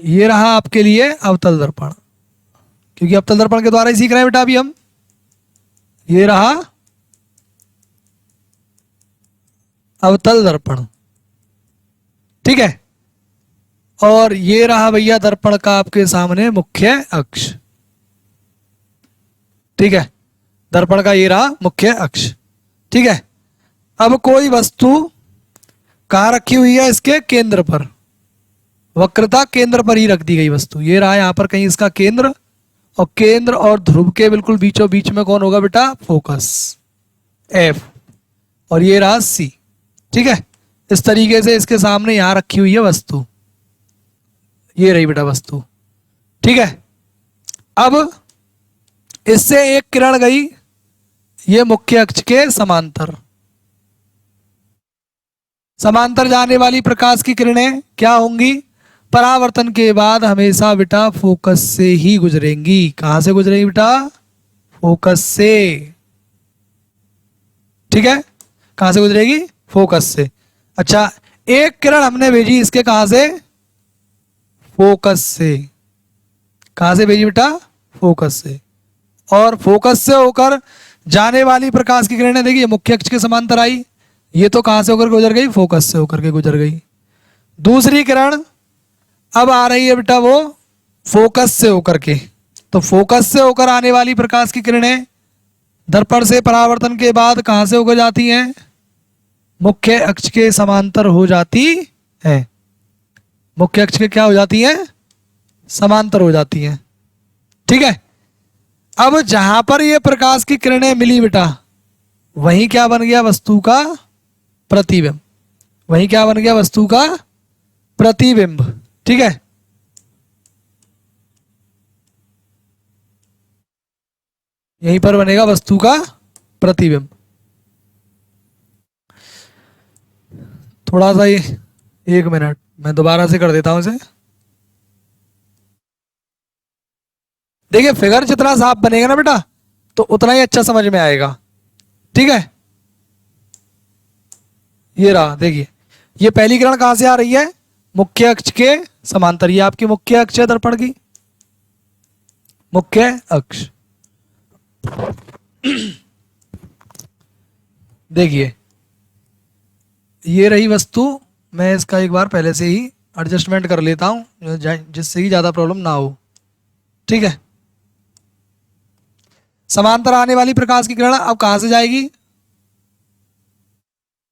ये रहा आपके लिए अवतल दर्पण, क्योंकि अवतल दर्पण के द्वारा ही सीख रहे हैं बेटा अभी हम। ये रहा अवतल दर्पण, ठीक है। और ये रहा भैया दर्पण का आपके सामने मुख्य अक्ष, ठीक है। दर्पण का ये रहा मुख्य अक्ष, ठीक है। अब कोई वस्तु कहां रखी हुई है? इसके केंद्र पर, वक्रता केंद्र पर ही रख दी गई वस्तु। ये रहा यहां पर कहीं इसका केंद्र, और केंद्र और ध्रुव के बिल्कुल बीचों बीच में कौन होगा बेटा? Focus, F. और ये रहा सी, ठीक है। इस तरीके से इसके सामने यहां रखी हुई है वस्तु, ये रही बेटा वस्तु, ठीक है। अब इससे एक किरण गई ये मुख्य अक्ष के समांतर। समांतर जाने वाली प्रकाश की किरणें क्या होंगी? परावर्तन के बाद हमेशा बेटा फोकस से ही गुजरेंगी। कहां से गुजरेंगी बेटा? फोकस से, ठीक है। कहां से गुजरेगी? फोकस से। अच्छा, एक किरण हमने भेजी इसके कहां से? फोकस से। कहां से भेजी बेटा? फोकस से। और फोकस से होकर जाने वाली प्रकाश की किरणें देखिए मुख्य अक्ष के समांतर आई। ये तो कहां से होकर गुजर गई? फोकस से होकर के गुजर गई। दूसरी किरण अब आ रही है बेटा वो फोकस से होकर के। तो फोकस से होकर आने वाली प्रकाश की किरणें दर्पण से परावर्तन के बाद कहां से होकर जाती हैं? मुख्य अक्ष के समांतर हो जाती है। मुख्य अक्ष के क्या हो जाती हैं? समांतर हो जाती हैं, ठीक है। अब जहां पर ये प्रकाश की किरणें मिली बेटा, वहीं क्या बन गया? वस्तु का प्रतिबिंब। वहीं क्या बन गया? वस्तु का प्रतिबिंब, ठीक है। यहीं पर बनेगा वस्तु का प्रतिबिंब। थोड़ा सा ये 1 मिनट मैं दोबारा से कर देता हूं इसे। देखिए फिगर जितना साफ बनेगा ना बेटा तो उतना ही अच्छा समझ में आएगा, ठीक है। ये रहा, देखिए ये पहली किरण कहां से आ रही है? मुख्य अक्ष के समांतर। ये आपकी मुख्य अक्ष है दर्पण की, मुख्य अक्ष। देखिए ये रही वस्तु। मैं इसका एक बार पहले से ही एडजस्टमेंट कर लेता हूं जिससे ही ज्यादा प्रॉब्लम ना हो, ठीक है। समांतर आने वाली प्रकाश की किरण अब कहां से जाएगी?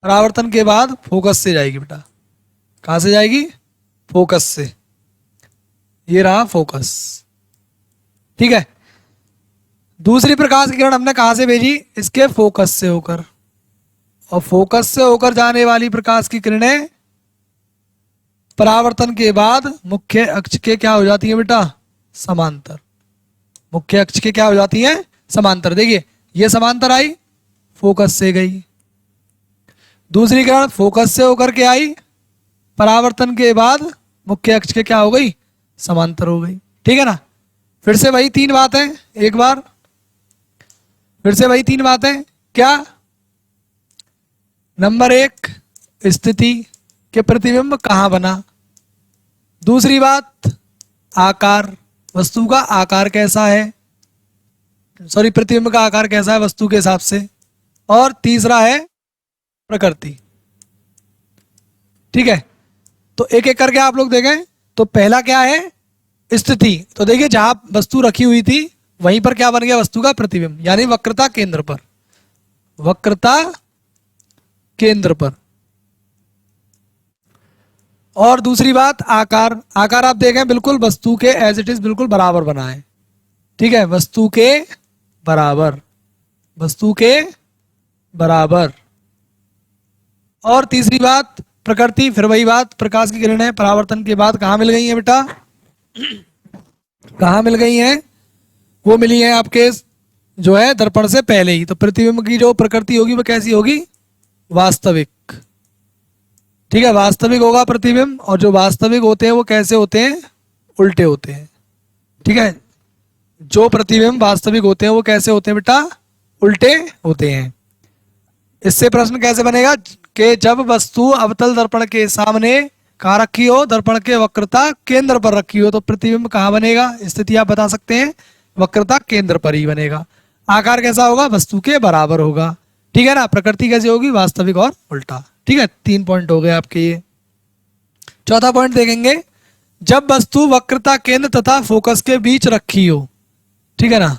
परावर्तन के बाद फोकस से जाएगी बेटा। कहां से जाएगी? फोकस से। ये रहा फोकस, ठीक है। दूसरी प्रकाश की किरण हमने कहां से भेजी? इसके फोकस से होकर। और फोकस से होकर जाने वाली प्रकाश की किरणें परावर्तन के बाद मुख्य अक्ष के क्या हो जाती है बेटा? समांतर। मुख्य अक्ष के क्या हो जाती है? समांतर। देखिए ये समांतर आई, फोकस से गई। दूसरी किरण फोकस से होकर के आई, परावर्तन के बाद मुख्य अक्ष के क्या हो गई? समांतर हो गई, ठीक है ना। फिर से वही 3 बातें एक बार, फिर से वही 3 बातें। क्या? नंबर 1 स्थिति के प्रतिबिंब कहां बना। दूसरी बात आकार, वस्तु का आकार कैसा है, सॉरी प्रतिबिंब का आकार कैसा है वस्तु के हिसाब से। और तीसरा है प्रकृति, ठीक है। तो एक एक करके आप लोग देखें। तो पहला क्या है? स्थिति। तो देखिए जहां वस्तु रखी हुई थी वहीं पर क्या बन गया? वस्तु का प्रतिबिंब, यानी वक्रता केंद्र पर। वक्रता केंद्र पर। और दूसरी बात आकार। आकार आप देखें बिल्कुल वस्तु के एज इट इज बिल्कुल बराबर बना है, ठीक है। वस्तु के बराबर, वस्तु के बराबर। और तीसरी बात प्रकृति। फिर वही बात, प्रकाश की किरणें परावर्तन के बाद कहां मिल गई हैं बेटा? कहां मिल गई हैं? वो मिली हैं आपके जो है दर्पण से पहले ही। तो प्रतिबिंब की जो प्रकृति होगी वो कैसी होगी? वास्तविक। ठीक है, वास्तविक होगा प्रतिबिंब, और जो वास्तविक होते हैं वो कैसे होते हैं? उल्टे होते हैं। ठीक है, जो प्रतिबिंब वास्तविक होते हैं वो कैसे होते हैं बेटा? उल्टे होते हैं। इससे प्रश्न कैसे बनेगा कि जब वस्तु अवतल दर्पण के सामने कहाँ रखी हो? दर्पण के वक्रता केंद्र पर रखी हो, तो प्रतिबिंब कहाँ बनेगा? स्थिति आप बता सकते हैं, वक्रता केंद्र पर ही बनेगा। आकार कैसा होगा? वस्तु के बराबर होगा। ठीक है ना। प्रकृति कैसी होगी? वास्तविक और उल्टा। ठीक है, 3 पॉइंट हो गए आपके ये। चौथा पॉइंट देखेंगे, जब वस्तु वक्रता केंद्र तथा फोकस के बीच रखी हो। ठीक है ना,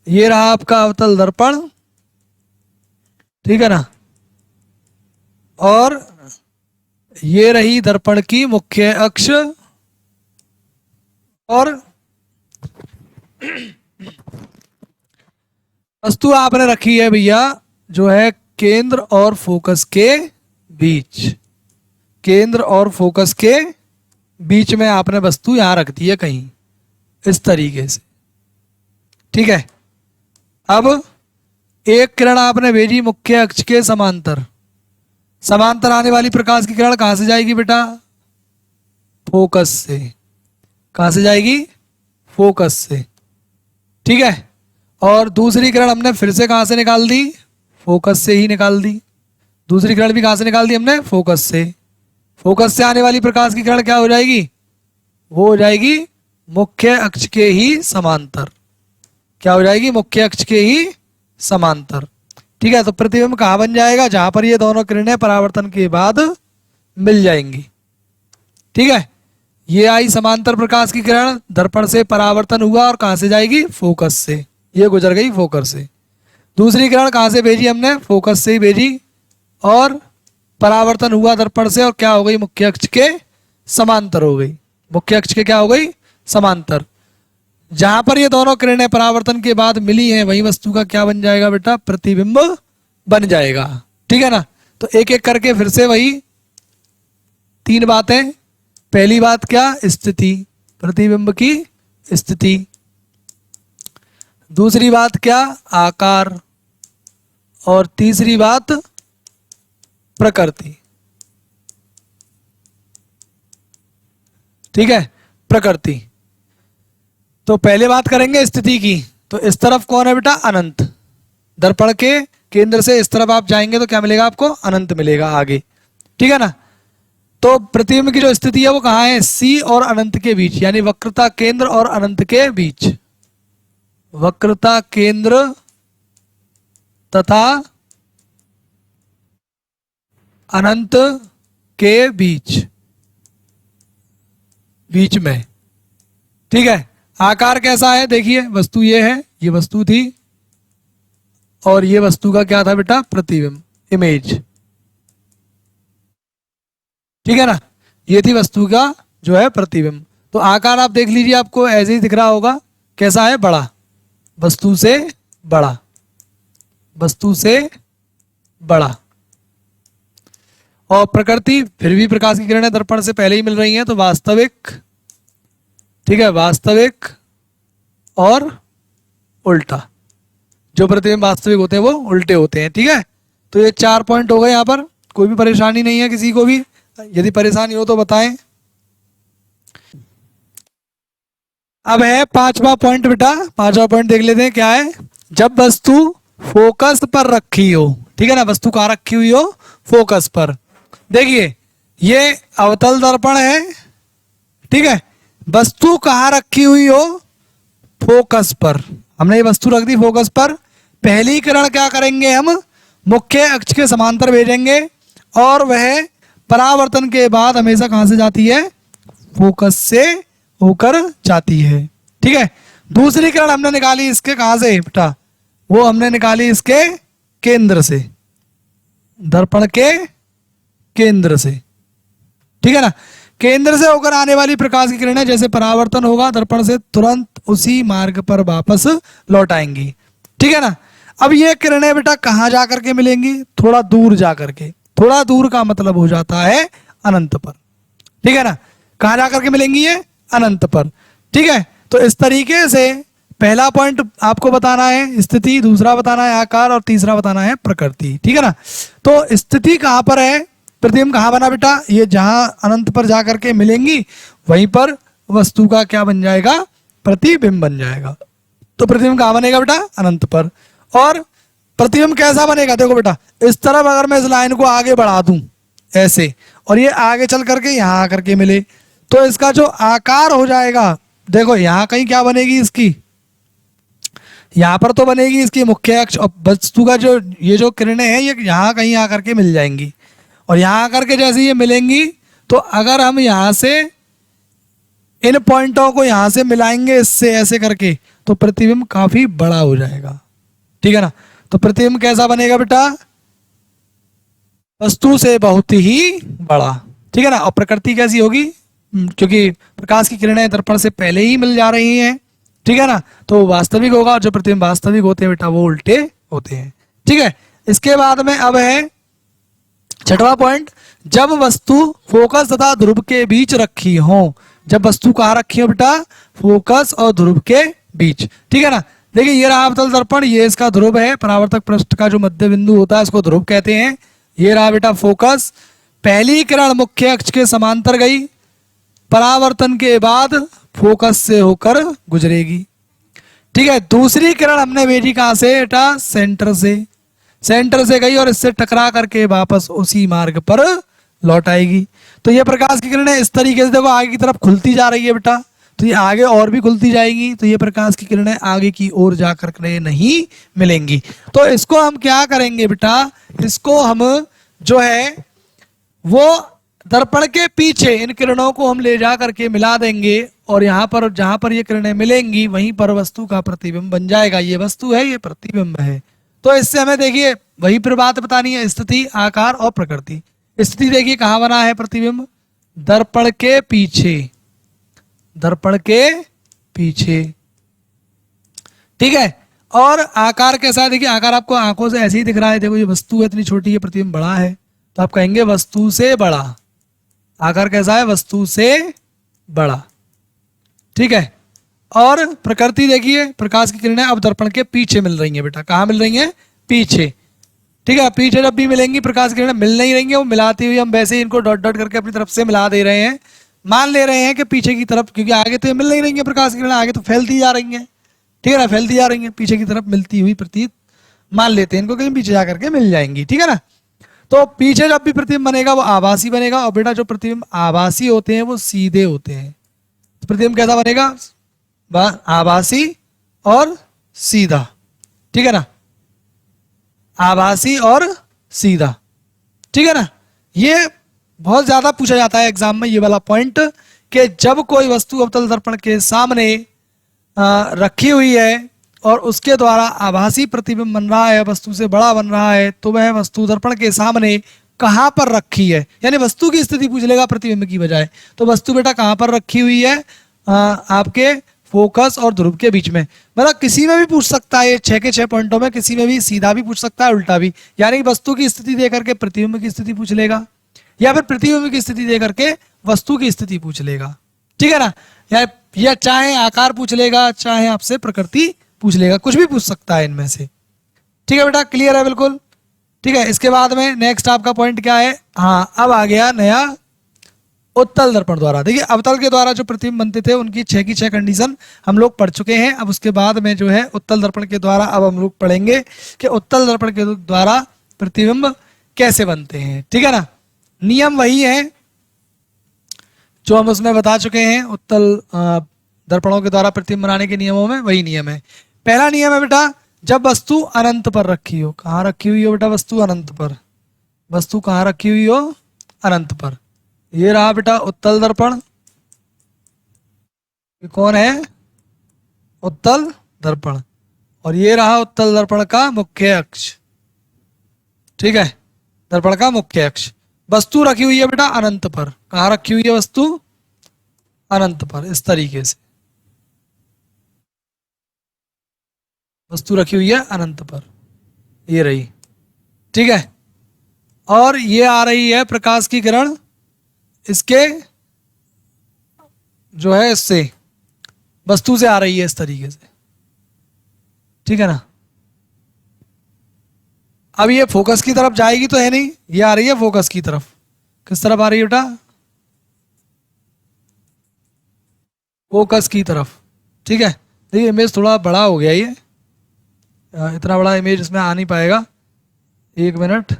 ये रहा आपका अवतल दर्पण। ठीक है ना, और ये रही दर्पण की मुख्य अक्ष, और वस्तु आपने रखी है भैया जो है केंद्र और फोकस के बीच। केंद्र और फोकस के बीच में आपने वस्तु यहां रख दी है कहीं इस तरीके से। ठीक है, अब एक किरण आपने भेजी मुख्य अक्ष के समांतर। समांतर आने वाली प्रकाश की किरण कहां से जाएगी बेटा? फोकस से। कहां से जाएगी? फोकस से। ठीक है, और दूसरी किरण हमने फिर से कहां से निकाल दी? फोकस से ही निकाल दी। दूसरी किरण भी कहां से निकाल दी हमने? फोकस से। फोकस से आने वाली प्रकाश की किरण क्या हो जाएगी? वो हो जाएगी मुख्य अक्ष के ही समांतर। क्या हो जाएगी? मुख्य अक्ष के ही समांतर। ठीक है, तो प्रतिबिंब कहां बन जाएगा? जहां पर ये दोनों किरणें परावर्तन के बाद मिल जाएंगी। ठीक है, ये आई समांतर प्रकाश की किरण, दर्पण से परावर्तन हुआ और कहां से जाएगी? फोकस से। ये गुजर गई फोकस से। दूसरी किरण कहां से भेजी हमने? फोकस से ही भेजी, और परावर्तन हुआ दर्पण से, और क्या हो गई? मुख्य अक्ष के समांतर हो गई। मुख्य अक्ष के क्या हो गई? समांतर। जहां पर ये दोनों किरणें परावर्तन के बाद मिली हैं वही वस्तु का क्या बन जाएगा बेटा? प्रतिबिंब बन जाएगा। ठीक है ना। तो एक एक करके फिर से वही 3 बातें। पहली बात क्या? स्थिति, प्रतिबिंब की स्थिति। दूसरी बात क्या? आकार। और तीसरी बात प्रकृति। ठीक है, प्रकृति। तो पहले बात करेंगे स्थिति की। तो इस तरफ कौन है बेटा? अनंत। दर्पण के केंद्र से इस तरफ आप जाएंगे तो क्या मिलेगा आपको? अनंत मिलेगा आगे। ठीक है ना। तो प्रतिबिंब की जो स्थिति है वो कहाँ है? सी और अनंत के बीच, यानी वक्रता केंद्र और अनंत के बीच। वक्रता केंद्र तथा अनंत के बीच, बीच में। ठीक है, आकार कैसा है? देखिए, वस्तु ये है, ये वस्तु थी, और ये वस्तु का क्या था बेटा? प्रतिबिंब, इमेज। ठीक है ना, ये थी वस्तु का जो है प्रतिबिंब। तो आकार आप देख लीजिए, आपको ऐसे ही दिख रहा होगा। कैसा है? बड़ा, वस्तु से बड़ा, वस्तु से बड़ा। और प्रकृति, फिर भी प्रकाश की किरणें दर्पण से पहले ही मिल रही हैं, तो वास्तविक। ठीक है, वास्तविक और उल्टा। जो प्रतिबिंब वास्तविक होते हैं वो उल्टे होते हैं। ठीक है, तो ये 4 पॉइंट हो गए। यहाँ पर कोई भी परेशानी नहीं है किसी को भी? यदि परेशानी हो तो बताएं। अब है 5वां पॉइंट बेटा। 5वां पॉइंट देख लेते हैं क्या है। जब वस्तु फोकस पर रखी हो। ठीक है ना, वस्तु कहाँ रखी हुई हो? फोकस पर। देखिए, ये अवतल दर्पण है। ठीक है, वस्तु कहाँ रखी हुई हो? फोकस पर। हमने ये वस्तु रख दी फोकस पर। पहली किरण क्या करेंगे हम? मुख्य अक्ष के समांतर भेजेंगे, और वह परावर्तन के बाद हमेशा कहां से जाती है? फोकस से होकर जाती है। ठीक है, दूसरी किरण हमने निकाली इसके कहां से बेटा? वो हमने निकाली इसके केंद्र से, दर्पण के केंद्र से। ठीक है ना, केंद्र से होकर आने वाली प्रकाश की किरणें जैसे परावर्तन होगा दर्पण से, तुरंत उसी मार्ग पर वापस लौट आएंगी। ठीक है ना। अब ये किरणें बेटा कहां जाकर के मिलेंगी? थोड़ा दूर जाकर के। थोड़ा दूर का मतलब हो जाता है अनंत पर। ठीक है ना, कहां जाकर के मिलेंगी? ये अनंत पर। ठीक है, तो इस तरीके से पहला पॉइंट आपको बताना है स्थिति, दूसरा बताना है आकार और तीसरा बताना है प्रकृति। ठीक है ना। तो स्थिति कहाँ पर है, प्रतिबिंब कहाँ बना बेटा, ये जहां अनंत पर जा करके मिलेंगी वहीं पर वस्तु का क्या बन जाएगा, प्रतिबिंब बन जाएगा। तो प्रतिबिंब कहाँ बनेगा बेटा, अनंत पर। और प्रतिबिंब कैसा बनेगा, देखो बेटा इस तरफ अगर मैं इस लाइन को आगे बढ़ा दूं ऐसे, और ये आगे चल करके यहाँ आकर के मिले, तो इसका जो आकार हो जाएगा, देखो यहाँ कहीं क्या बनेगी इसकी, यहाँ पर तो बनेगी इसकी मुख्य अक्ष, और वस्तु का जो ये जो किरणें हैं ये यहाँ कहीं आकर के मिल जाएंगी, और यहाँ आकर के जैसे ये मिलेंगी तो अगर हम यहाँ से इन पॉइंटों को यहाँ से मिलाएंगे इससे ऐसे करके, तो प्रतिबिंब काफी बड़ा हो जाएगा। ठीक है ना। तो प्रतिबिंब कैसा बनेगा बेटा, वस्तु से बहुत ही बड़ा। ठीक है ना। और प्रकृति कैसी होगी, क्योंकि प्रकाश की किरणें दर्पण से पहले ही मिल जा रही हैं। ठीक है ना। तो वास्तविक होगा, और जो प्रतिबिंब वास्तविक होते हैं बेटा वो उल्टे होते हैं। ठीक है। इसके बाद में अब है छठवां पॉइंट, जब वस्तु फोकस तथा ध्रुव के बीच रखी हो। जब वस्तु कहाँ रखी हो बेटा, फोकस और ध्रुव के बीच। ठीक है ना। देखिए ये रहा अवतल दर्पण, ये इसका ध्रुव है, परावर्तक पृष्ठ का जो मध्य बिंदु होता है इसको ध्रुव कहते हैं। ये रहा बेटा फोकस, पहली किरण मुख्य अक्ष के समांतर गई, परावर्तन के बाद फोकस से होकर गुजरेगी। ठीक है। दूसरी किरण हमने भेजी कहां से बेटा, सेंटर से, सेंटर से गई और इससे टकरा करके वापस उसी मार्ग पर लौट आएगी। तो ये प्रकाश की किरणें इस तरीके से देखो आगे की तरफ खुलती जा रही है बेटा, तो ये आगे और भी खुलती जाएगी, तो ये प्रकाश की किरणें आगे की ओर जाकर के नहीं मिलेंगी। तो इसको हम क्या करेंगे बेटा, इसको हम जो है वो दर्पण के पीछे इन किरणों को हम ले जा करके मिला देंगे, और यहाँ पर जहां पर ये किरणें मिलेंगी वहीं पर वस्तु का प्रतिबिंब बन जाएगा। ये वस्तु है, ये प्रतिबिंब है। तो इससे हमें देखिए वही फिर बात बतानी है, स्थिति, आकार और प्रकृति। स्थिति देखिए कहाँ बना है प्रतिबिंब, दर्पण के पीछे, दर्पण के पीछे। ठीक है। और आकार कैसा है, देखिए आकार आपको आंखों से ऐसे ही दिख रहा है, देखो ये वस्तु है इतनी छोटी है, प्रतिबिंब बड़ा है, तो आप कहेंगे वस्तु से बड़ा। आकार कैसा है, वस्तु से बड़ा। ठीक है। और प्रकृति देखिए, प्रकाश की किरणें अब दर्पण के पीछे मिल रही हैं बेटा, कहाँ मिल रही हैं, पीछे। ठीक है। पीछे जब भी मिलेंगी प्रकाश की किरणें मिल नहीं रही हैं, वो मिलाती हुई हम वैसे ही इनको डॉट डॉट करके अपनी तरफ से मिला दे रहे हैं, मान ले रहे हैं कि पीछे की तरफ, क्योंकि आगे तो मिल नहीं रही है प्रकाश की किरणें, आगे तो फैलती जा रही हैं। ठीक है ना, फैलती जा रही हैं, पीछे की तरफ मिलती हुई प्रतीत मान लेते हैं इनको, कहीं पीछे जा करके मिल जाएंगी। ठीक है ना। तो पीछे जब भी प्रतिबिंब बनेगा वो आभासी बनेगा, और बेटा जो प्रतिबिंब आभासी होते हैं वो सीधे होते हैं। तो प्रतिबिंब कैसा बनेगा, आभासी और सीधा। ठीक है ना, आभासी और सीधा। ठीक है ना। ये बहुत ज्यादा पूछा जाता है एग्जाम में ये वाला पॉइंट, कि जब कोई वस्तु अवतल दर्पण के सामने रखी हुई है और उसके द्वारा आभासी प्रतिबिंब बन रहा है, वस्तु से बड़ा बन रहा है, तो वह वस्तु दर्पण के सामने कहाँ पर रखी है, यानी वस्तु की स्थिति पूछ लेगा प्रतिबिंब की बजाय। तो वस्तु बेटा कहाँ पर रखी हुई है, आपके फोकस और ध्रुव के बीच में। मतलब किसी में भी पूछ सकता है, ये 6 के 6 पॉइंटों में किसी में भी सीधा भी पूछ सकता है, उल्टा भी। यानी वस्तु की स्थिति दे करके प्रतिबिंब की स्थिति पूछ लेगा, या फिर प्रतिबिंब की स्थिति दे करके वस्तु की स्थिति पूछ लेगा। ठीक है ना। या चाहे आकार पूछ लेगा, चाहे आपसे प्रकृति पूछ लेगा, कुछ भी पूछ सकता है इनमें से। ठीक है बेटा, क्लियर है बिल्कुल। ठीक है। इसके बाद में नेक्स्ट आपका पॉइंट क्या है, हाँ अब आ गया नया उत्तल दर्पण द्वारा। देखिए अवतल के द्वारा जो प्रतिबिंब बनते थे उनकी 6 की 6 कंडीशन हम लोग पढ़ चुके हैं। अब उसके बाद में जो है उत्तल दर्पण के द्वारा अब हम लोग पढ़ेंगे कि उत्तल दर्पण के द्वारा प्रतिबिंब कैसे बनते हैं। ठीक है ना। नियम वही है जो हम उसमें बता चुके हैं, उत्तल दर्पणों के द्वारा प्रतिबिंब बनाने के नियमों में वही नियम है। पहला नियम है बेटा, जब वस्तु अनंत पर रखी हो। कहाँ रखी हुई हो बेटा, वस्तु अनंत पर। वस्तु कहाँ रखी हुई हो, अनंत पर। ये रहा बेटा उत्तल दर्पण, ये कौन है, उत्तल दर्पण। और ये रहा उत्तल दर्पण का मुख्य अक्ष। ठीक है, दर्पण का मुख्य अक्ष। वस्तु रखी हुई है बेटा अनंत पर। कहाँ रखी हुई है वस्तु, अनंत पर। इस तरीके से वस्तु रखी हुई है अनंत पर, ये रही। ठीक है। और ये आ रही है प्रकाश की किरण, इसके जो है इससे वस्तु से आ रही है इस तरीके से। ठीक है ना। अब ये फोकस की तरफ जाएगी तो है नहीं, ये आ रही है फोकस की तरफ। किस तरफ आ रही है बेटा? फोकस की तरफ। ठीक है, देखिए इमेज थोड़ा बड़ा हो गया ये, इतना बड़ा इमेज इसमें आ नहीं पाएगा। एक मिनट।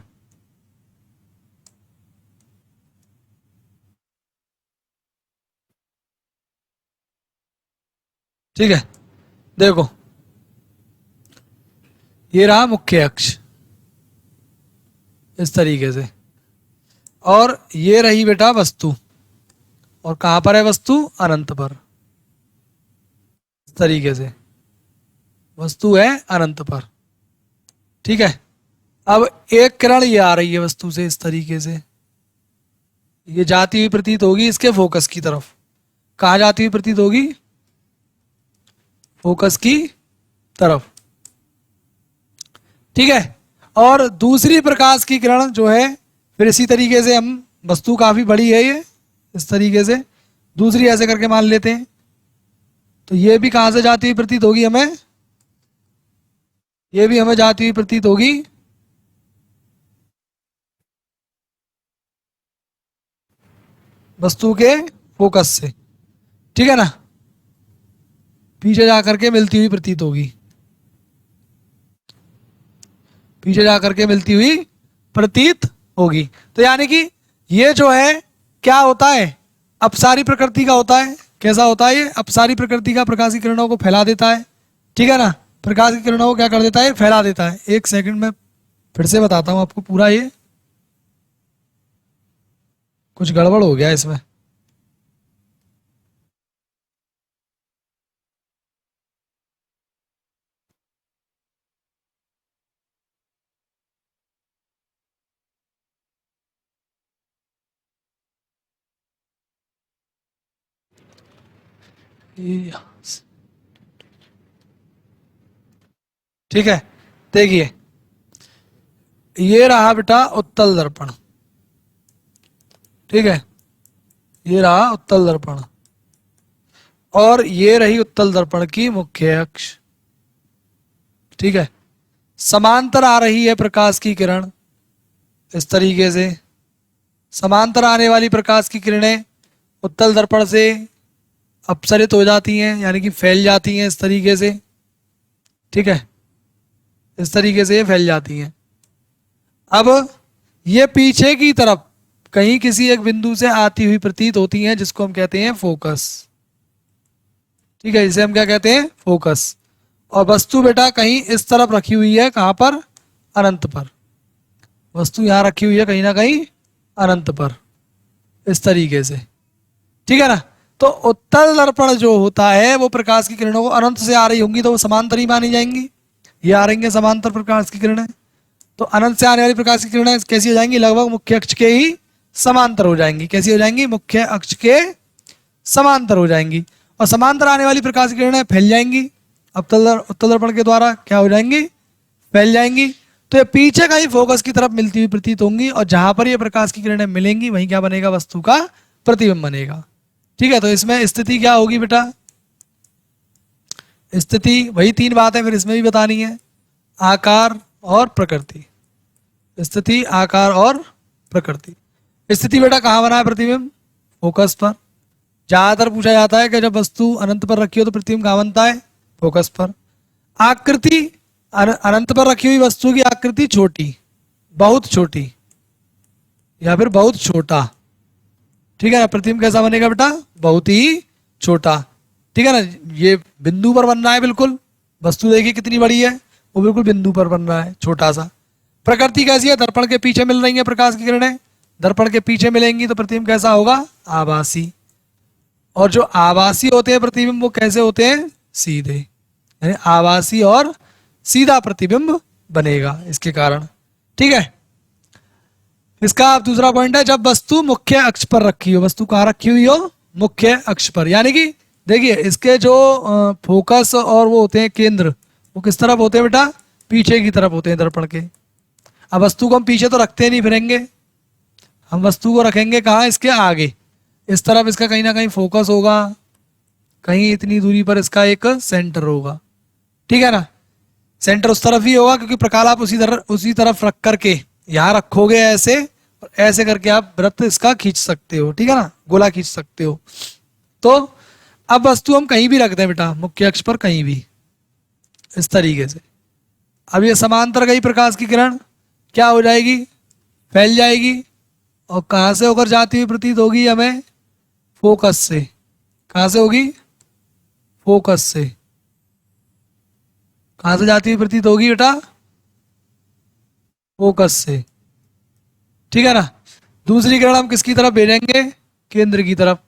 ठीक है, देखो ये रहा मुख्य अक्ष इस तरीके से, और ये रही बेटा वस्तु, और कहां पर है वस्तु? अनंत पर। इस तरीके से वस्तु है अनंत पर। ठीक है, अब एक किरण ये आ रही है वस्तु से इस तरीके से, ये जाती हुई प्रतीत होगी इसके फोकस की तरफ। कहाँ जाती हुई प्रतीत होगी? फोकस की तरफ। ठीक है, और दूसरी प्रकाश की किरण जो है फिर इसी तरीके से, हम वस्तु काफी बड़ी है ये, इस तरीके से दूसरी ऐसे करके मान लेते हैं, तो ये भी कहां से जाती हुई प्रतीत होगी हमें? ये भी हमें जाती हुई प्रतीत होगी वस्तु के फोकस से। ठीक है ना, पीछे जाकर के मिलती हुई प्रतीत होगी, पीछे जाकर के मिलती हुई प्रतीत होगी। तो यानी कि ये जो है क्या होता है? अपसारी प्रकृति का होता है। कैसा होता है ये? अपसारी प्रकृति का, प्रकाश की किरणों को फैला देता है। ठीक है ना, प्रकाश की किरणों को क्या कर देता है? फैला देता है। एक सेकंड में फिर से बताता हूं आपको पूरा, ये कुछ गड़बड़ हो गया इसमें। ठीक है, देखिए ये रहा बेटा उत्तल दर्पण। ठीक है, ये रहा उत्तल दर्पण, और ये रही उत्तल दर्पण की मुख्य अक्ष। ठीक है, समांतर आ रही है प्रकाश की किरण इस तरीके से। समांतर आने वाली प्रकाश की किरणें उत्तल दर्पण से अपसरित हो जाती हैं, यानी कि फैल जाती हैं इस तरीके से। ठीक है, इस तरीके से ये फैल जाती हैं। अब ये पीछे की तरफ कहीं किसी एक बिंदु से आती हुई प्रतीत होती हैं, जिसको हम कहते हैं फोकस। ठीक है, जिसे हम क्या कहते हैं? फोकस। और वस्तु बेटा कहीं इस तरफ रखी हुई है, कहां पर? अनंत पर। वस्तु यहां रखी हुई है कहीं ना कहीं अनंत पर, इस तरीके से। ठीक है ना, तो उत्तल दर्पण जो होता है वो प्रकाश की किरणों को अनंत से आ रही होंगी तो वो समांतर ही मानी जाएंगी। ये आ रही है समांतर प्रकाश की किरणें, तो अनंत से आने वाली प्रकाश की किरणें कैसी हो जाएंगी? लगभग मुख्य अक्ष के ही समांतर हो जाएंगी। कैसी हो जाएंगी? मुख्य अक्ष के समांतर हो जाएंगी। और समांतर आने वाली प्रकाश की किरणें फैल जाएंगी, उत्तल दर्पण के द्वारा क्या हो जाएंगी? फैल जाएंगी। तो ये पीछे का ही फोकस की तरफ मिलती हुई प्रतीत होंगी, और जहां पर ये प्रकाश की किरणें मिलेंगी वहीं क्या बनेगा? वस्तु का प्रतिबिंब बनेगा। ठीक है, तो इसमें स्थिति क्या होगी बेटा? स्थिति वही तीन बातें फिर इसमें भी बतानी है, आकार और प्रकृति। स्थिति, आकार और प्रकृति। स्थिति बेटा कहाँ बना है प्रतिबिंब? फोकस पर। ज्यादातर पूछा जाता है कि जब वस्तु अनंत पर रखी हो तो प्रतिबिंब कहाँ बनता है? फोकस पर। आकृति, अनंत पर रखी हुई वस्तु की आकृति छोटी, बहुत छोटी, या फिर बहुत छोटा। ठीक है ना, प्रतिबिंब कैसा बनेगा बेटा? बहुत ही छोटा। ठीक है ना, ये बिंदु पर बन रहा है बिल्कुल, वस्तु देखिए कितनी बड़ी है, वो बिल्कुल बिंदु पर बन रहा है छोटा सा। प्रकृति कैसी है? दर्पण के पीछे मिल रही है प्रकाश की किरणें, दर्पण के पीछे मिलेंगी तो प्रतिबिंब कैसा होगा? आभासी। और जो आभासी होते हैं प्रतिबिंब वो कैसे होते हैं? सीधे, यानी आभासी और सीधा प्रतिबिंब बनेगा इसके कारण। ठीक है, इसका दूसरा पॉइंट है जब वस्तु मुख्य अक्ष पर रखी हो। वस्तु कहाँ रखी हुई हो? मुख्य अक्ष पर। यानी कि देखिए इसके जो फोकस और वो होते हैं केंद्र, वो किस तरफ होते हैं बेटा? पीछे की तरफ होते हैं दर्पण के। अब वस्तु को हम पीछे तो रखते नहीं फिरेंगे, हम वस्तु को रखेंगे कहाँ? इसके आगे, इस तरफ इसका कहीं ना कहीं फोकस होगा, कहीं इतनी दूरी पर इसका एक सेंटर होगा। ठीक है ना, सेंटर उस तरफ ही होगा क्योंकि प्रकाल आप उसी तरफ रख करके यहाँ रखोगे ऐसे, और ऐसे करके आप वृत्त इसका खींच सकते हो, ठीक है ना, गोला खींच सकते हो। तो अब वस्तु हम कहीं भी रख दें बेटा, मुख्य अक्ष पर कहीं भी, इस तरीके से। अब ये समांतर गई प्रकाश की किरण, क्या हो जाएगी, फैल जाएगी, और कहाँ से होकर जाती हुई प्रतीत होगी हमें, फोकस से। कहाँ से होगी, फोकस से। कहाँ से जाती हुई प्रतीत होगी बेटा, फोकस से, ठीक है ना। दूसरी किरण हम किसकी तरफ भेजेंगे, केंद्र की तरफ।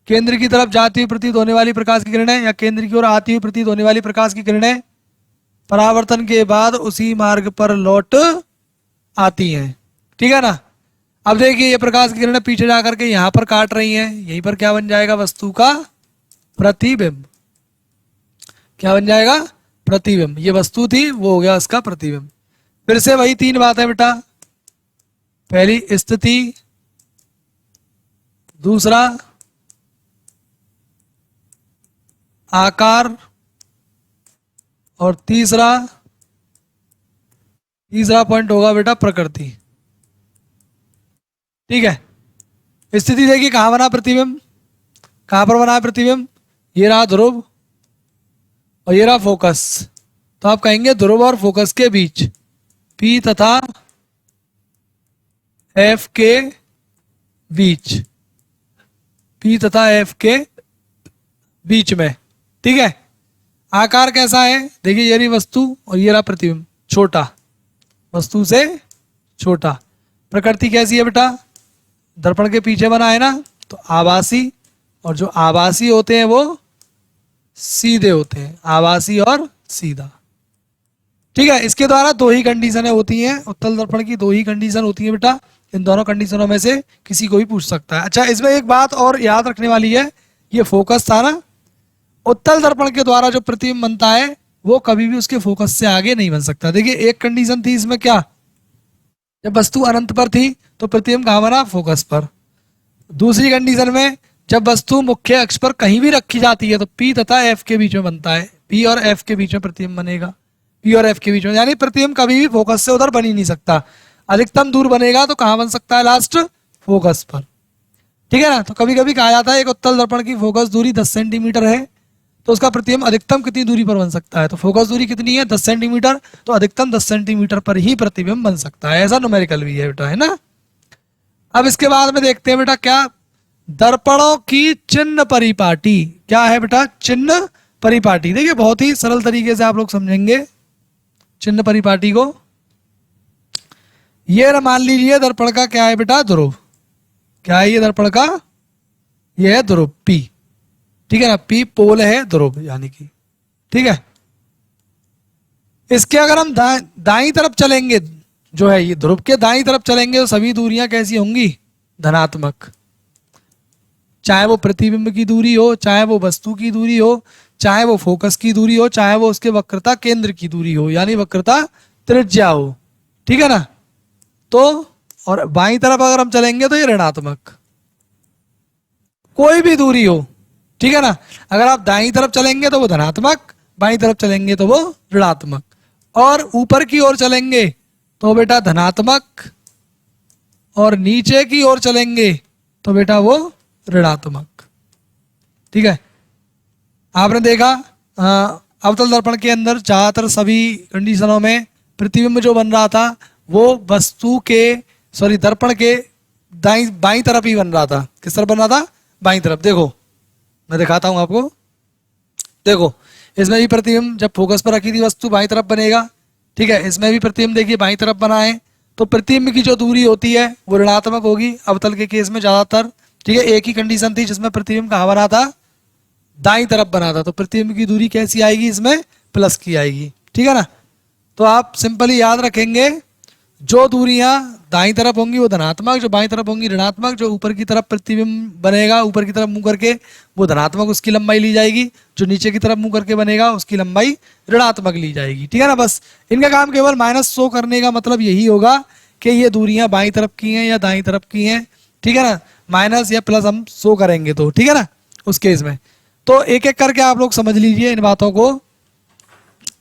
केंद्र की तरफ जाती हुई प्रतीत होने वाली प्रकाश की किरणें या केंद्र की ओर आती हुई प्रतीत होने वाली प्रकाश की किरणें परावर्तन के बाद उसी मार्ग पर लौट आती हैं, ठीक है ना। अब देखिए ये प्रकाश की किरणें पीछे जाकर के यहां पर काट रही हैं, यहीं पर क्या बन जाएगा, वस्तु का प्रतिबिंब। क्या बन जाएगा, प्रतिबिंब। ये वस्तु थी, वो हो गया उसका प्रतिबिंब। फिर से वही तीन बातें बेटा, पहली स्थिति, दूसरा आकार, और तीसरा पॉइंट होगा बेटा प्रकृति, ठीक है। स्थिति देखिए कहां बना प्रतिबिंब, कहां पर बना है प्रतिबिंब, ये रहा ध्रुव और ये रहा फोकस। तो आप कहेंगे ध्रुव और फोकस के बीच, P तथा F के बीच, P तथा F के बीच में, ठीक है। आकार कैसा है, देखिए ये रही वस्तु और ये रहा प्रतिबिंब, छोटा, वस्तु से छोटा। प्रकृति कैसी है बेटा, दर्पण के पीछे बना है ना, तो आभासी, और जो आभासी होते हैं वो सीधे होते हैं, आभासी और सीधा, ठीक है। इसके द्वारा दो ही कंडीशनें होती हैं, उत्तल दर्पण की दो ही कंडीशन होती है बेटा। इन दोनों कंडीशनों में से किसी को भी पूछ सकता है। अच्छा, इसमें एक बात और याद रखने वाली है, ये फोकस था ना, उत्तल दर्पण के द्वारा जो प्रतिबिंब बनता है वो कभी भी उसके फोकस से आगे नहीं बन सकता। देखिए एक कंडीशन थी इसमें, क्या, जब वस्तु अनंत पर थी तो प्रतिबिंब कहां बना, फोकस पर। दूसरी कंडीशन में जब वस्तु मुख्य अक्ष पर कहीं भी रखी जाती है तो P तथा F के बीच में बनता है, P और F के बीच में प्रतिबिंब बनेगा, P और F के बीच में, यानी प्रतिबिंब कभी भी फोकस से उधर बन ही नहीं सकता। अधिकतम दूर बनेगा तो कहां बन सकता है, लास्ट फोकस पर, ठीक है ना। तो कभी कभी कहा जाता है एक उत्तल दर्पण की फोकस दूरी 10 सेंटीमीटर है, तो उसका प्रतिबिंब अधिकतम कितनी दूरी पर बन सकता है, तो फोकस दूरी कितनी है, 10 सेंटीमीटर, तो अधिकतम 10 सेंटीमीटर पर ही प्रतिबिंब बन सकता है। ऐसा न्यूमेरिकल भी है बेटा, है ना। अब इसके बाद में देखते हैं बेटा क्या, दर्पणों की चिन्ह परिपाटी। क्या है बेटा, चिन्ह परिपाटी। देखिए बहुत ही सरल तरीके से आप लोग समझेंगे चिन्ह परिपाटी को। ये मान लीजिए दर्पण का क्या है बेटा, ध्रुव। क्या है ये दर्पण का, ये है ध्रुव P, ठीक है ना, P पोल है ध्रुव यानी कि, ठीक है। इसके अगर हम दाईं तरफ चलेंगे, जो है ये ध्रुव के दाईं तरफ चलेंगे, तो सभी दूरियां कैसी होंगी, धनात्मक। चाहे वो प्रतिबिंब की दूरी हो, चाहे वो वस्तु की दूरी हो, चाहे वो फोकस की दूरी हो, चाहे वो उसके वक्रता केंद्र की दूरी हो, यानी वक्रता त्रिज्या हो, ठीक है ना। तो और बाईं तरफ अगर हम चलेंगे तो ये ऋणात्मक, कोई भी दूरी हो, ठीक है ना। अगर आप दाईं तरफ चलेंगे तो वो धनात्मक, बाईं तरफ चलेंगे तो वो ऋणात्मक, और ऊपर की ओर चलेंगे तो बेटा धनात्मक, और नीचे की ओर चलेंगे तो बेटा वो ऋणात्मक, ठीक है। आपने देखा अवतल दर्पण के अंदर ज्यादातर सभी कंडीशनों में प्रतिबिंब जो बन रहा था वो वस्तु के, सॉरी दर्पण के बाईं तरफ ही बन रहा था। किस तरफ बन रहा था, बाईं तरफ। देखो मैं दिखाता हूं आपको, देखो इसमें भी प्रतिबिंब जब फोकस पर रखी थी वस्तु बाईं तरफ बनेगा, ठीक है। इसमें भी प्रतिबिंब देखिए बाईं तरफ बना है, तो प्रतिबिंब की जो दूरी होती है वो ऋणात्मक होगी अवतल के केस में ज्यादातर, ठीक है। एक ही कंडीशन थी जिसमें प्रतिबिंब कहाँ बना था, दाईं तरफ बना था, तो प्रतिबिंब की दूरी कैसी आएगी, इसमें प्लस की आएगी, ठीक है ना। तो आप सिंपली याद रखेंगे, जो दूरियां दाईं तरफ होंगी वो धनात्मक, जो बाईं तरफ होंगी ऋणात्मक। जो ऊपर की तरफ प्रतिबिंब बनेगा ऊपर की तरफ मुंह करके वो धनात्मक, उसकी लंबाई ली जाएगी। जो नीचे की तरफ मुंह करके बनेगा उसकी लंबाई ऋणात्मक ली जाएगी, ठीक है ना। बस इनका काम केवल माइनस शो करने का मतलब यही होगा कि ये दूरियां बाईं तरफ की हैं या दाईं तरफ की हैं, ठीक है ना। माइनस या प्लस हम शो करेंगे तो, ठीक है ना, उस केस में। तो एक एक करके आप लोग समझ लीजिए इन बातों को।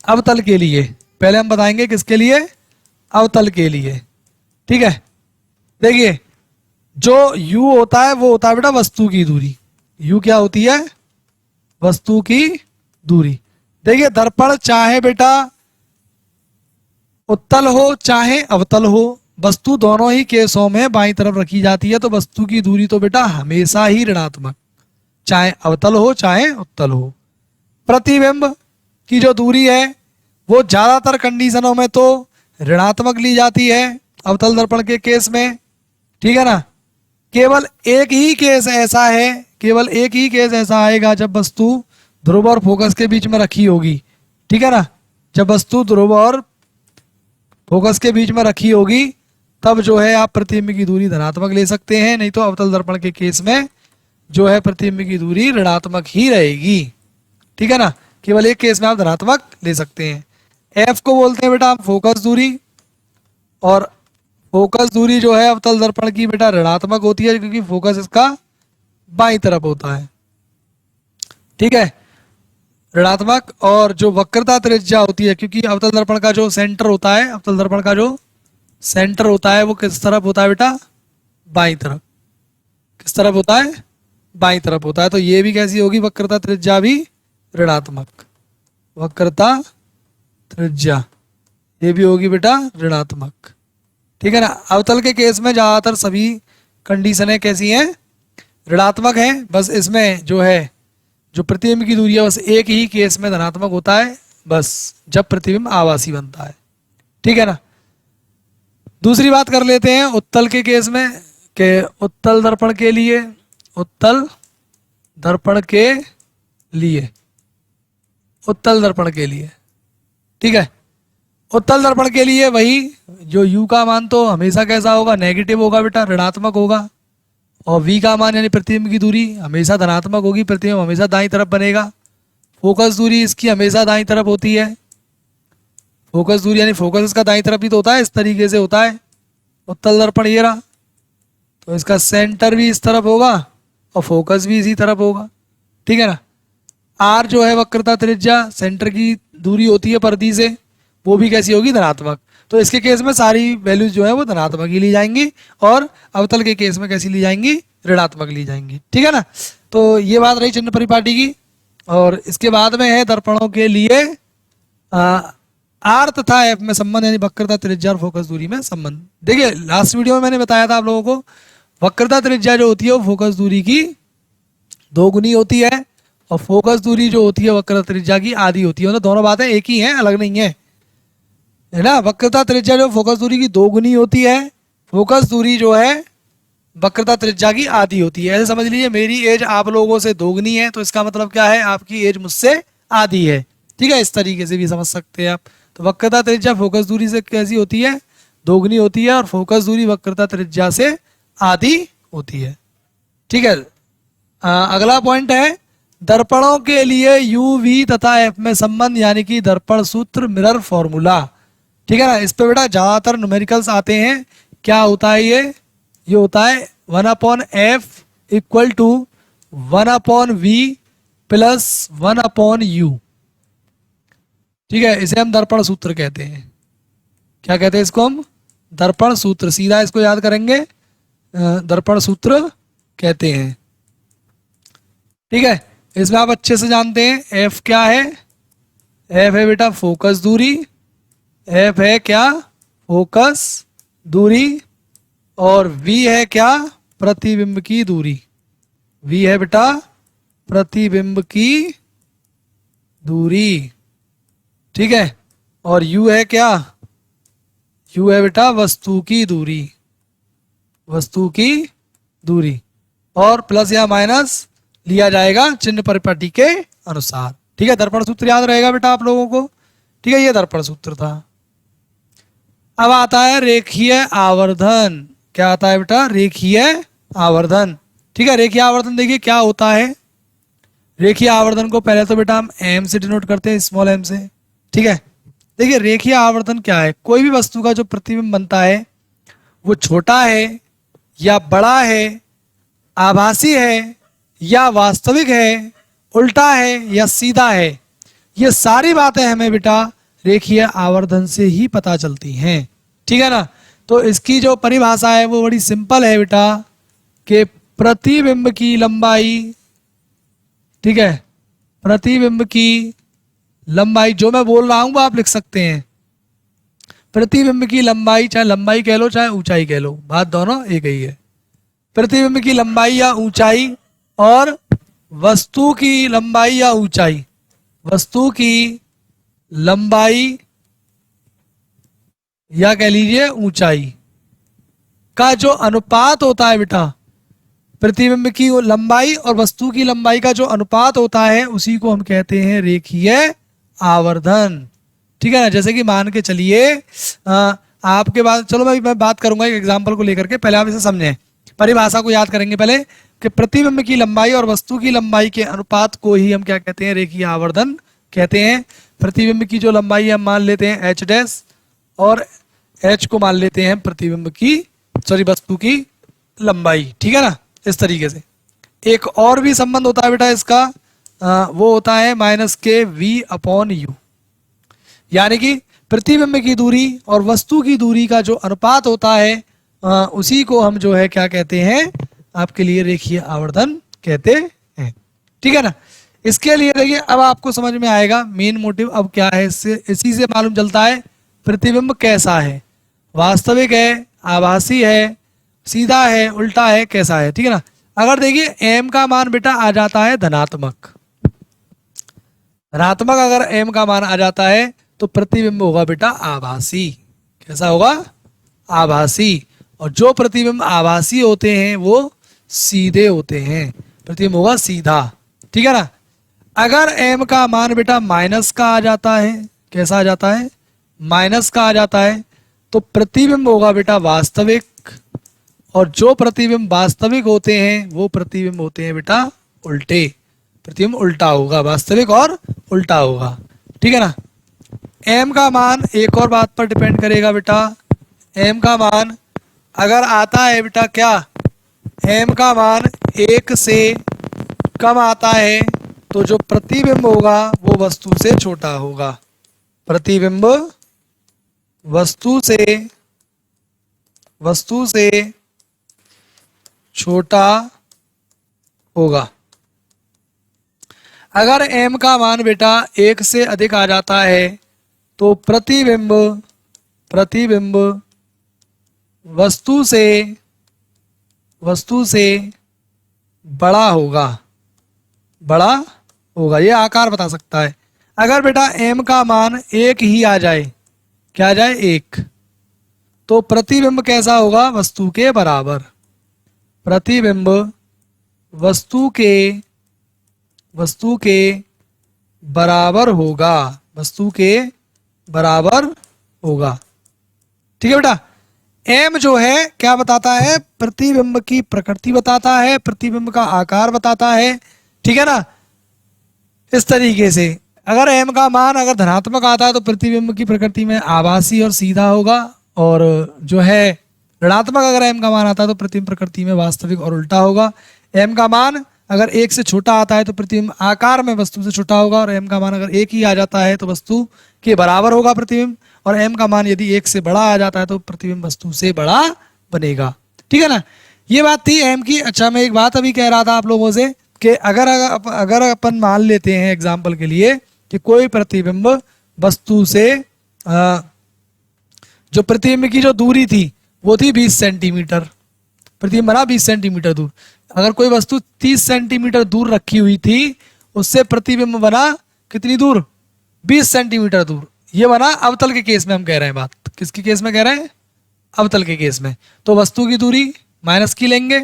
अवतल के लिए पहले हम बताएंगे किसके लिए, अवतल के लिए। ठीक है, देखिए जो u होता है वो होता है बेटा वस्तु की दूरी। u क्या होती है, वस्तु की दूरी। देखिए दर्पण चाहे बेटा उत्तल हो चाहे अवतल हो, वस्तु दोनों ही केसों में बाईं तरफ रखी जाती है, तो वस्तु की दूरी तो बेटा हमेशा ही ऋणात्मक, चाहे अवतल हो चाहे उत्तल हो। प्रतिबिंब की जो दूरी है वो ज्यादातर कंडीशनों में तो ऋणात्मक ली जाती है अवतल दर्पण के केस में। ठीक है ना, केवल एक ही केस ऐसा है, केवल एक ही केस ऐसा आएगा जब वस्तु ध्रुव और फोकस के बीच में रखी होगी। ठीक है ना, जब वस्तु ध्रुव और फोकस के बीच में रखी होगी तब जो है आप प्रतिबिंब की दूरी धनात्मक ले सकते हैं, नहीं तो अवतल दर्पण के केस में जो है प्रतिबिंब की दूरी ऋणात्मक ही रहेगी। ठीक है ना, केवल एक केस में आप धनात्मक ले सकते हैं। एफ को बोलते हैं बेटा आप फोकस दूरी, और फोकस दूरी जो है अवतल दर्पण की बेटा ऋणात्मक होती है क्योंकि फोकस इसका बाईं तरफ होता है। ठीक है, ऋणात्मक। और जो वक्रता त्रिज्या होती है, क्योंकि अवतल दर्पण का जो सेंटर होता है, अवतल दर्पण का जो सेंटर होता है वो किस तरफ होता है बेटा, बाईं तरफ। किस तरफ होता है, बाईं तरफ होता है। तो ये भी कैसी होगी, वक्रता त्रिज्या भी ऋणात्मक, वक्रता त्रिज्या ये भी होगी बेटा ऋणात्मक। ठीक है ना, अवतल के केस में ज्यादातर सभी कंडीशनें कैसी हैं, ऋणात्मक हैं। बस इसमें जो है जो प्रतिबिंब की दूरी है बस एक ही केस में धनात्मक होता है, बस जब प्रतिबिंब आभासी बनता है। ठीक है ना, दूसरी बात कर लेते हैं उत्तल के केस में कि उत्तल दर्पण के लिए, उत्तल दर्पण के लिए, उत्तल दर्पण के लिए। ठीक है, उत्तल दर्पण के लिए वही जो u का मान तो हमेशा कैसा होगा, नेगेटिव होगा बेटा, ऋणात्मक होगा। और v का मान यानी प्रतिबिंब की दूरी हमेशा धनात्मक होगी, प्रतिबिंब हमेशा दाईं तरफ बनेगा। फोकस दूरी इसकी हमेशा दाईं तरफ होती है, फोकस दूरी यानी फोकस इसका दाईं तरफ ही तो होता है, इस तरीके से होता है उत्तल दर्पण ये रहा। तो इसका सेंटर भी इस तरफ होगा और फोकस भी इसी तरफ होगा। ठीक है ना, r जो है वक्रता त्रिज्या, सेंटर की दूरी होती है परिधि से, वो भी कैसी होगी, धनात्मक। तो इसके केस में सारी वैल्यूज जो है वो धनात्मक ही ली जाएंगी, और अवतल के केस में कैसी ली जाएंगी, ऋणात्मक ली जाएंगी। ठीक है ना, तो ये बात रही चिन्ह परिपाटी की। और इसके बाद में है दर्पणों के लिए आर तथा एफ में संबंध, यानी वक्रता त्रिज्या और फोकस दूरी में संबंध। देखिए लास्ट वीडियो में मैंने बताया था आप लोगों को, वक्रता त्रिज्या जो होती है वो फोकस दूरी की 2 गुनी होती है, और फोकस दूरी जो होती है वक्रता त्रिज्या की आधी होती है। मतलब दोनों बातें एक ही हैं, अलग नहीं है ना। वक्रता त्रिज्या जो फोकस दूरी की 2 गुनी होती है, फोकस दूरी जो है वक्रता त्रिज्या की आधी होती है। ऐसे समझ लीजिए मेरी एज आप लोगों से 2 गुनी है, तो इसका मतलब क्या है, आपकी एज मुझसे आधी है। ठीक है, इस तरीके से भी समझ सकते हैं आप। तो वक्रता त्रिज्या फोकस दूरी से कैसी होती है, 2 गुनी होती है, और फोकस दूरी वक्रता त्रिज्या से आधी होती है। ठीक है, अगला पॉइंट है दर्पणों के लिए u v तथा f में संबंध, यानी कि दर्पण सूत्र, मिरर फॉर्मूला। ठीक है ना, इस पे बेटा ज्यादातर न्यूमेरिकल्स आते हैं। क्या होता है ये होता है 1/f equal to 1/v plus 1/u। ठीक है, इसे हम दर्पण सूत्र कहते हैं। क्या कहते हैं इसको हम, दर्पण सूत्र। सीधा इसको याद करेंगे, दर्पण सूत्र कहते हैं। ठीक है, इसमें आप अच्छे से जानते हैं f क्या है, f है बेटा फोकस दूरी, f है क्या, फोकस दूरी, और v है क्या, प्रतिबिंब की दूरी। v है बेटा प्रतिबिंब की दूरी। ठीक है, और u है क्या, u है बेटा वस्तु की दूरी, वस्तु की दूरी, और प्लस या माइनस लिया जाएगा चिन्ह परिपाटी के अनुसार। ठीक है, दर्पण सूत्र याद रहेगा बेटा आप लोगों को। ठीक है, ये दर्पण सूत्र था। अब आता है रेखीय आवर्धन। क्या आता है बेटा, रेखीय आवर्धन। ठीक है, रेखीय आवर्धन देखिए क्या होता है। रेखीय आवर्धन को पहले तो बेटा हम m से डिनोट करते हैं, स्मॉल m से। ठीक है, देखिए रेखीय आवर्धन क्या है, कोई भी वस्तु का जो प्रतिबिंब बनता है वो छोटा है या बड़ा है, आभासी है या वास्तविक है, उल्टा है या सीधा है, ये सारी बातें हमें बेटा रेखीय आवर्धन से ही पता चलती हैं। ठीक है ना। तो इसकी जो परिभाषा है वो बड़ी सिंपल है बेटा, कि प्रतिबिंब की लंबाई, ठीक है, प्रतिबिंब की लंबाई, जो मैं बोल रहा हूं वो आप लिख सकते हैं। प्रतिबिंब की लंबाई, चाहे लंबाई कह लो चाहे ऊंचाई कह लो, बात दोनों एक ही है। प्रतिबिंब की लंबाई या ऊंचाई और वस्तु की लंबाई या ऊंचाई, वस्तु की लंबाई या कह लीजिए ऊंचाई का जो अनुपात होता है बेटा, प्रतिबिंब की लंबाई और वस्तु की लंबाई का जो अनुपात होता है उसी को हम कहते हैं रेखीय आवर्धन। ठीक है ना। जैसे कि मान के चलिए आपके बाद, चलो मैं बात करूंगा एक एग्जांपल को लेकर के, पहले आप इसे समझें, परिभाषा को याद करेंगे पहले, कि प्रतिबिंब की लंबाई और वस्तु की लंबाई के अनुपात को ही हम क्या कहते हैं, रेखीय आवर्धन कहते हैं। प्रतिबिंब की जो लंबाई हम मान लेते हैं एच डैश, और एच को मान लेते हैं प्रतिबिंब की, सॉरी, वस्तु की लंबाई। ठीक है ना। इस तरीके से एक और भी संबंध होता है बेटा इसका, वो होता है माइनस के वी अपॉन यू, यानी कि प्रतिबिंब की दूरी और वस्तु की दूरी का जो अनुपात होता है उसी को हम जो है क्या कहते हैं, आपके लिए रेखीय आवर्धन कहते हैं। ठीक है ना। इसके लिए देखिए अब आपको समझ में आएगा मेन मोटिव अब क्या है, इससे इसी से मालूम चलता है प्रतिबिंब कैसा है, वास्तविक है, आभासी है, सीधा है, उल्टा है, कैसा है। ठीक है ना। अगर देखिए m का मान बेटा आ जाता है धनात्मक, धनात्मक अगर m का मान आ जाता है तो प्रतिबिंब होगा बेटा आभासी। कैसा होगा, आभासी। और जो प्रतिबिंब आभासी होते हैं वो सीधे होते हैं, प्रतिबिंब होगा सीधा। ठीक है ना। अगर m का मान बेटा माइनस का आ जाता है, कैसा आ जाता है, माइनस का आ जाता है, तो प्रतिबिंब होगा बेटा वास्तविक, और जो प्रतिबिंब वास्तविक होते हैं वो प्रतिबिंब होते हैं बेटा उल्टे, प्रतिबिंब उल्टा होगा, वास्तविक और उल्टा होगा। ठीक है ना। m का मान एक और बात पर डिपेंड करेगा बेटा, m का मान अगर आता है बेटा क्या, m का मान 1 से कम आता है तो जो प्रतिबिंब होगा वो वस्तु से छोटा होगा, प्रतिबिंब वस्तु से छोटा होगा। अगर m का मान बेटा 1 से अधिक आ जाता है तो प्रतिबिंब वस्तु से बड़ा होगा, बड़ा होगा, ये आकार बता सकता है। अगर बेटा m का मान 1 ही आ जाए, क्या आ जाए 1, तो प्रतिबिंब कैसा होगा, वस्तु के बराबर, प्रतिबिंब वस्तु के बराबर होगा, वस्तु के बराबर होगा। ठीक है बेटा। m जो है क्या बताता है, प्रतिबिंब की प्रकृति बताता है, प्रतिबिंब का आकार बताता है। ठीक है ना। इस तरीके से अगर m का मान अगर धनात्मक आता है तो प्रतिबिंब की प्रकृति में आभासी और सीधा होगा, और जो है ऋणात्मक अगर m का मान आता है तो प्रतिबिंब प्रकृति में वास्तविक और उल्टा होगा। m का मान अगर 1 से छोटा आता है तो प्रतिबिंब आकार में वस्तु से छोटा होगा, और m का मान अगर 1 ही आ जाता है तो वस्तु के बराबर होगा प्रतिबिंब, और m का मान यदि 1 से बड़ा आ जाता है तो प्रतिबिंब वस्तु से बड़ा बनेगा। ठीक है ना। ये बात थी m की। अच्छा, मैं एक बात अभी कह रहा था आप लोगों से कि अगर अपन मान लेते हैं एग्जाम्पल के लिए कि कोई प्रतिबिंब वस्तु से जो प्रतिबिंब की जो दूरी थी वो थी 20 सेंटीमीटर, प्रतिबिंब बना 20 सेंटीमीटर दूर। अगर कोई वस्तु 30 सेंटीमीटर दूर रखी हुई थी, उससे प्रतिबिंब बना कितनी दूर, 20 सेंटीमीटर दूर। ये बना अवतल के केस में हम कह रहे हैं, बात किसके केस में कह रहे हैं, अवतल के केस में। तो वस्तु की दूरी माइनस की लेंगे,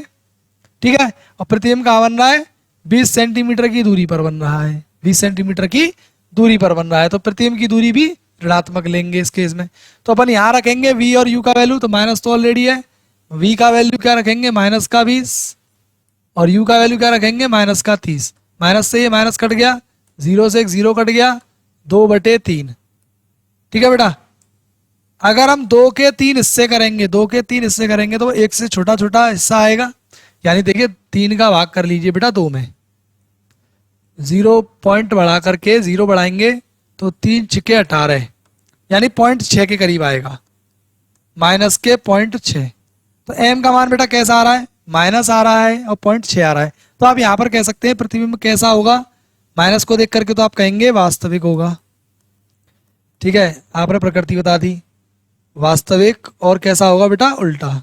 ठीक है, और प्रतिबिंब कहाँ बन रहा है, 20 सेंटीमीटर की दूरी पर बन रहा है, 20 सेंटीमीटर की दूरी पर बन रहा है, तो प्रतिबिंब की दूरी भी ऋणात्मक लेंगे इस केस में। तो अपन यहाँ रखेंगे v और u का वैल्यू, तो माइनस तो ऑलरेडी है, v का वैल्यू क्या रखेंगे, माइनस का 20, और u का वैल्यू क्या रखेंगे, माइनस का 30। माइनस से ये माइनस कट गया, 0 से एक 0 कट गया, 2/3। ठीक है बेटा। अगर हम 2 के 3 हिस्से करेंगे, 2 के 3 हिस्से करेंगे तो 1 से छोटा छोटा हिस्सा आएगा, यानी देखिए 3 का भाग कर लीजिए बेटा 2 में, 0 पॉइंट बढ़ा करके 0 बढ़ाएंगे तो 3 छिके 18, यानी 0.6 के करीब आएगा, माइनस के 0.6। तो m का मान बेटा कैसा आ रहा है, माइनस आ रहा है और 0.6 आ रहा है। तो आप यहां पर कह सकते हैं प्रतिबिंब कैसा होगा, माइनस को देख करके तो आप कहेंगे वास्तविक होगा। ठीक है, आपने प्रकृति बता दी वास्तविक, और कैसा होगा बेटा उल्टा।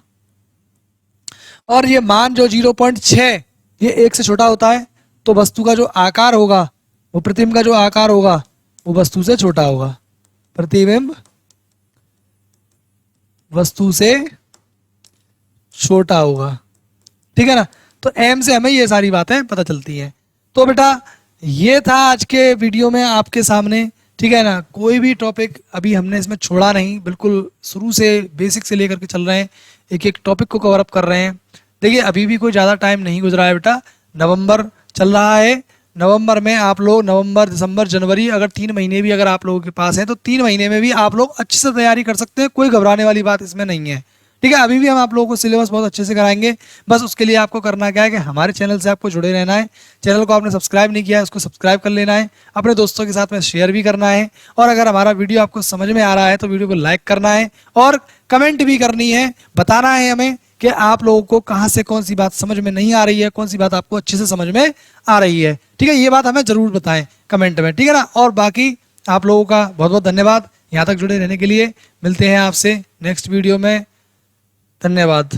और ये मान जो 0.6 ये 1 से छोटा होता है, तो वस्तु का जो आकार होगा, वो प्रतिबिंब का जो आकार होगा वो वस्तु से छोटा होगा। प्रतिबिंब वस्तु से छोटा होगा। ठीक है ना। तो m से हमें ये सारी बातें पता चलती हैं। तो बेटा ये था आज के वीडियो में आपके सामने। ठीक है ना, कोई भी टॉपिक अभी हमने इसमें छोड़ा नहीं, बिल्कुल शुरू से बेसिक से लेकर के चल रहे हैं, एक एक टॉपिक को कवर अप कर रहे हैं। देखिए अभी भी कोई ज़्यादा टाइम नहीं गुजरा है बेटा, नवंबर चल रहा है। नवंबर में आप लोग नवंबर, दिसंबर, जनवरी, अगर 3 महीने भी अगर आप लोगों के पास हैं तो 3 महीने में भी आप लोग अच्छे से तैयारी कर सकते हैं, कोई घबराने वाली बात इसमें नहीं है। ठीक है, अभी भी हम आप लोगों को सिलेबस बहुत अच्छे से कराएंगे। बस उसके लिए आपको करना क्या है कि हमारे चैनल से आपको जुड़े रहना है। चैनल को आपने सब्सक्राइब नहीं किया है, उसको सब्सक्राइब कर लेना है, अपने दोस्तों के साथ में शेयर भी करना है। और अगर हमारा वीडियो आपको समझ में आ रहा है तो वीडियो को लाइक करना है और कमेंट भी करनी है, बताना है हमें कि आप लोगों को कहाँ से कौन सी बात समझ में नहीं आ रही है, कौन सी बात आपको अच्छे से समझ में आ रही है। ठीक है, ये बात हमें जरूर बताएं कमेंट में। ठीक है ना। और बाकी आप लोगों का बहुत बहुत धन्यवाद यहाँ तक जुड़े रहने के लिए। मिलते हैं आपसे नेक्स्ट वीडियो में। धन्यवाद।